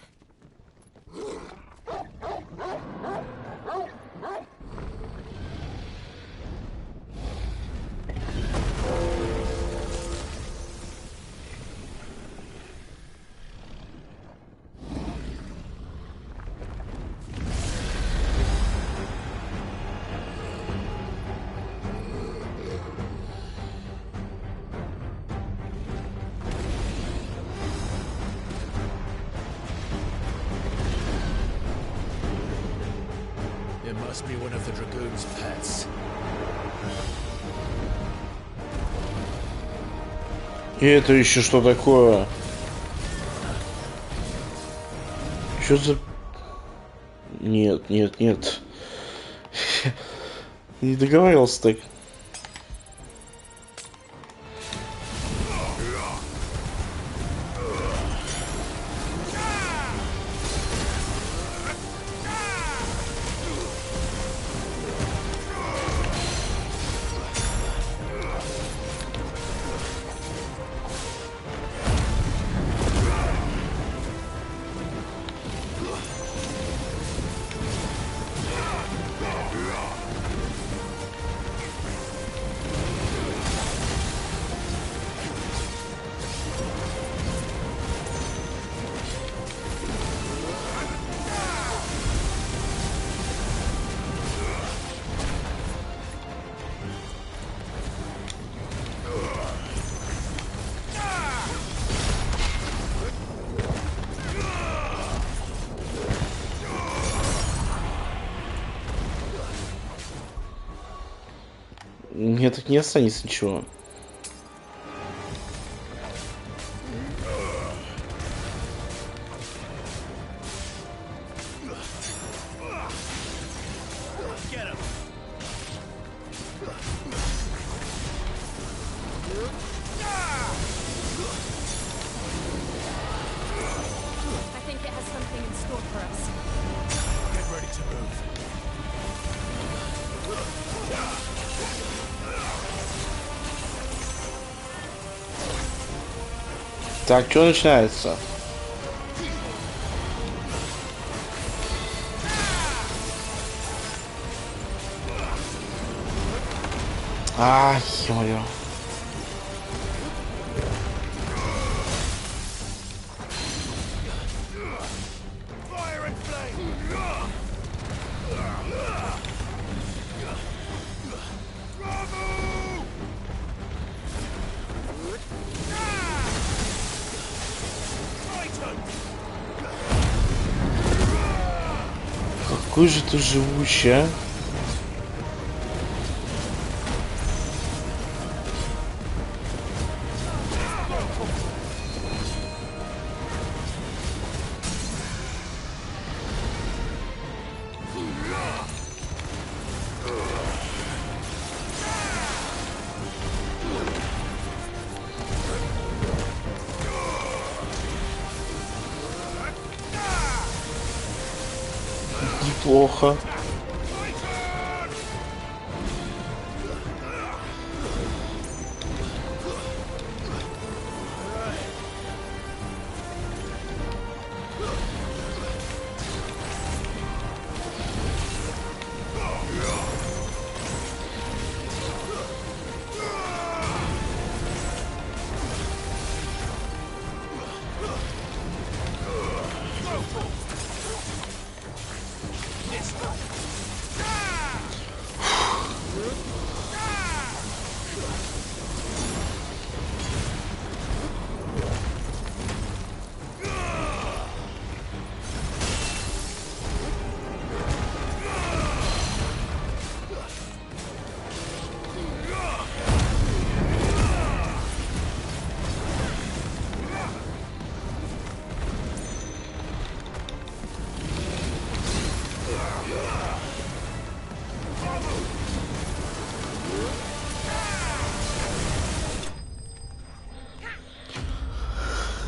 Speaker 3: It must be one of the Dragoon's pets.
Speaker 1: И это еще что такое? Что за... Нет, нет, нет. Не договаривался так. Мне так не останется ничего. Так, что начинается? Ё-моё. Какой же ты живучий, а? Неплохо.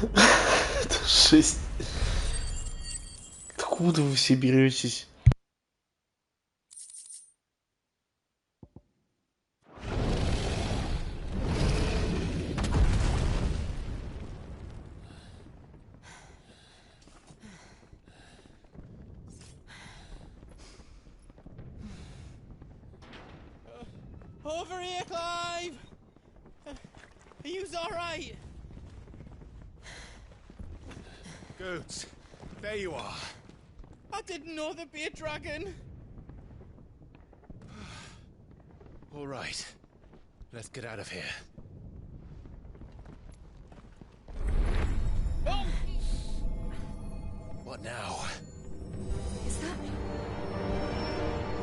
Speaker 1: Это жесть. Откуда вы все беретесь?
Speaker 18: Over here, Clive! Are you alright?
Speaker 3: Goods, there you are.
Speaker 18: I didn't know there'd be a dragon.
Speaker 3: All right, let's get out of here.
Speaker 18: Oh!
Speaker 3: What now?
Speaker 12: Is that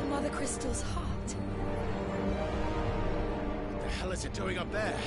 Speaker 12: the Mother Crystal's heart?
Speaker 3: What the hell is it doing up there?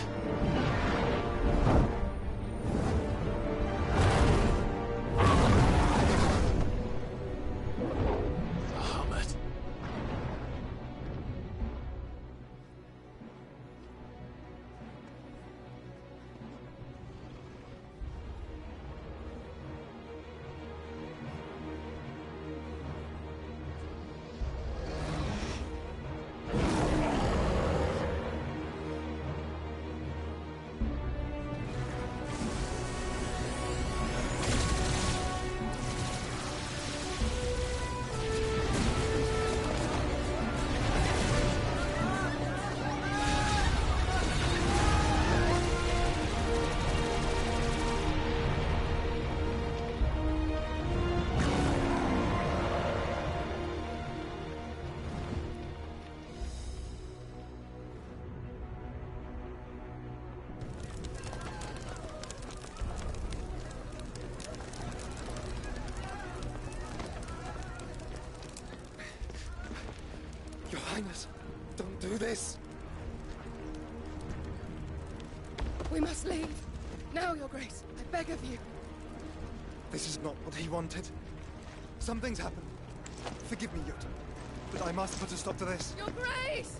Speaker 20: Your Highness, don't do this.
Speaker 12: We must leave. Now, Your Grace. I beg of you.
Speaker 6: This is not what he wanted. Something's happened. Forgive me, Yoda, but I must put a stop to this.
Speaker 12: Your Grace!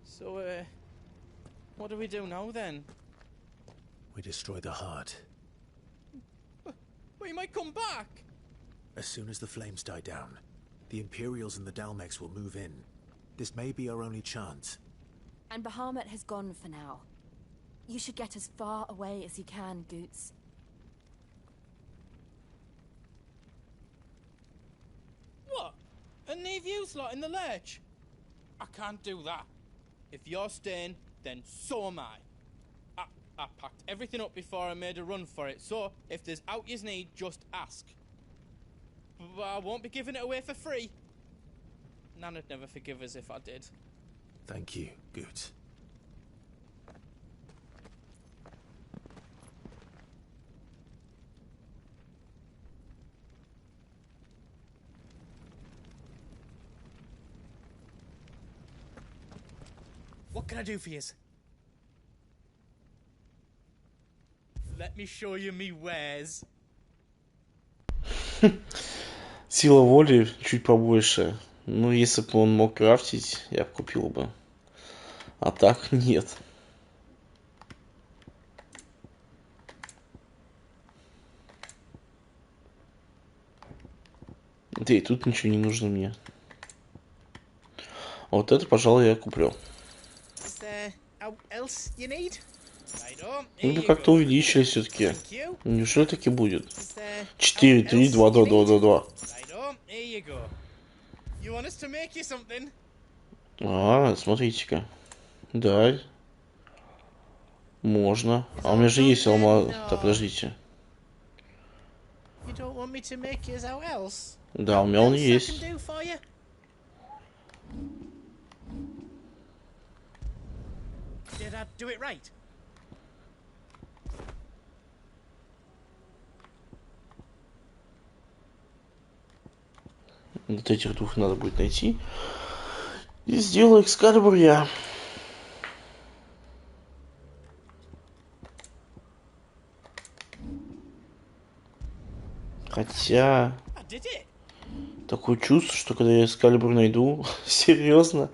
Speaker 18: So, what do we do now then?
Speaker 3: We destroy the heart.
Speaker 18: Well, you might come back!
Speaker 3: As soon as the flames die down, the Imperials and the Dalmex will move in. This may be our only chance.
Speaker 7: And Bahamut has gone for now. You should get as far away as you can, Goots.
Speaker 18: What? And leave you lot in the lurch? I can't do that. If you're staying, then so am I. I packed everything up before I made a run for it, so if there's out yous need, just ask. But I won't be giving it away for free. Nana'd never forgive us if I did.
Speaker 3: Thank you, Goots.
Speaker 18: What can I do for yous? Let me show you me wares.
Speaker 1: Сила воли чуть побольше. Ну, если бы он мог крафтить, я бы купил бы. А так нет. Да и тут ничего не нужно мне. А вот это, пожалуй, я куплю. Ну, как-то увеличили все-таки. Неужели таки будет? 4, 3, 2, 2, 2, 2, 2. А, смотрите-ка. Да. Можно. А у меня же есть алмаз. Так, подождите. Да, у меня он есть.
Speaker 18: Did I do it right?
Speaker 1: Вот этих двух надо будет найти. И сделаю экскалибур я. Хотя... Такое чувство, что когда я экскалибур найду, серьезно,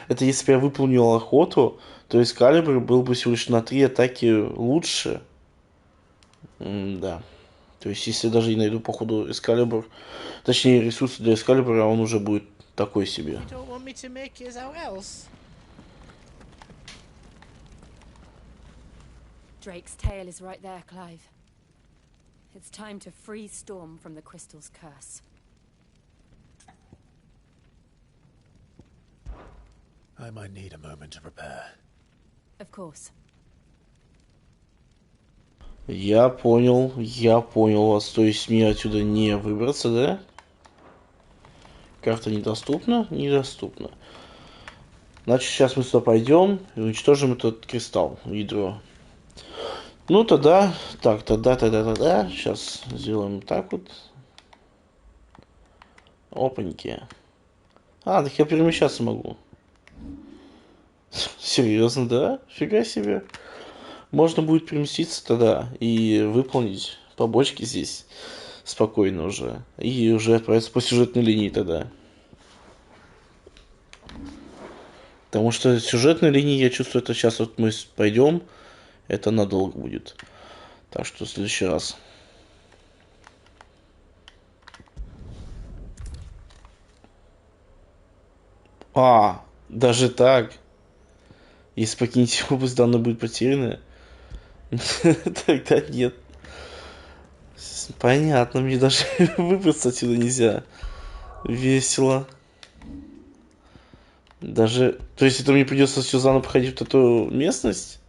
Speaker 1: это если бы я выполнил охоту, то экскалибур был бы всего лишь на 3 атаки лучше. Да. То есть, если даже и найду, походу, экскалибур, точнее, ресурсы для экскалибура, он уже будет такой себе.
Speaker 7: Drake's tail is right there, Clive. It's time to free Storm from the crystal's curse.
Speaker 3: I might need a moment to prepare.
Speaker 7: Of course.
Speaker 1: Я понял вас. То есть мне отсюда не выбраться, да? Карта недоступна? Недоступна. Значит, сейчас мы сюда пойдем и уничтожим этот кристалл, ядро. Ну, тогда... Так, тогда. Сейчас сделаем так вот. Опаньки. А, так я перемещаться могу. Серьезно, да? Фига себе. Можно будет переместиться тогда и выполнить побочки здесь спокойно уже. И уже отправиться по сюжетной линии тогда. Потому что сюжетной линии, я чувствую, это сейчас вот мы пойдем, это надолго будет. Так что в следующий раз. А, даже так. Если покинете область, данная будет потеряна. Тогда нет. Понятно, мне даже выбраться отсюда нельзя. Весело. Даже... То есть это мне придется все заново проходить в эту местность?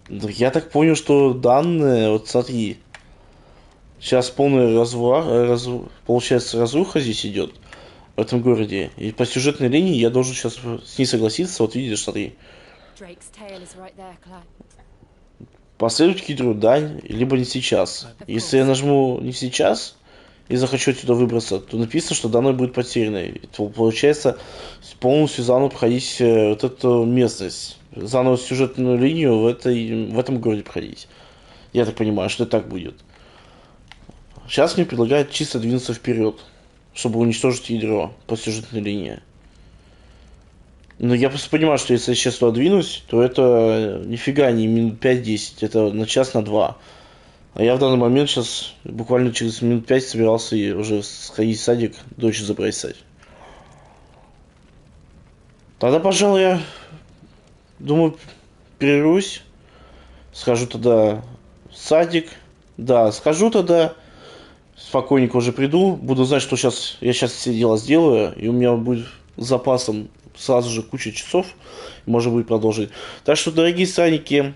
Speaker 1: Да я так понял, что данные... Вот смотри. Сейчас полная получается разруха здесь идет. В этом городе. И по сюжетной линии я должен сейчас с ней согласиться. Вот видишь, смотри. Последовать к ядру, да, либо не сейчас. Если я нажму не сейчас и захочу отсюда выбраться, то написано, что данное будет потерянной. То получается полностью заново проходить вот эту местность. Заново сюжетную линию в этом городе проходить. Я так понимаю, что так будет. Сейчас мне предлагают чисто двинуться вперед, чтобы уничтожить ядро по сюжетной линии. Но я просто понимаю, что если я сейчас туда двинусь, то это нифига не минут 5-10, это на час, на 2. А я в данный момент сейчас буквально через минут 5 собирался и уже сходить в садик, дочь забросать. Тогда, пожалуй, я думаю, перервусь, схожу тогда в садик. Да, схожу тогда, спокойненько уже приду, буду знать, что я сейчас все дела сделаю, и у меня будет с запасом сразу же куча часов, можно будет продолжить. Так что, дорогие странники,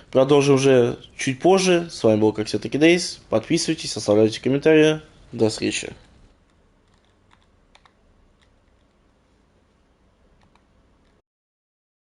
Speaker 1: продолжим уже чуть позже. С вами был, как всегда, Дейс. Подписывайтесь, оставляйте комментарии. До встречи.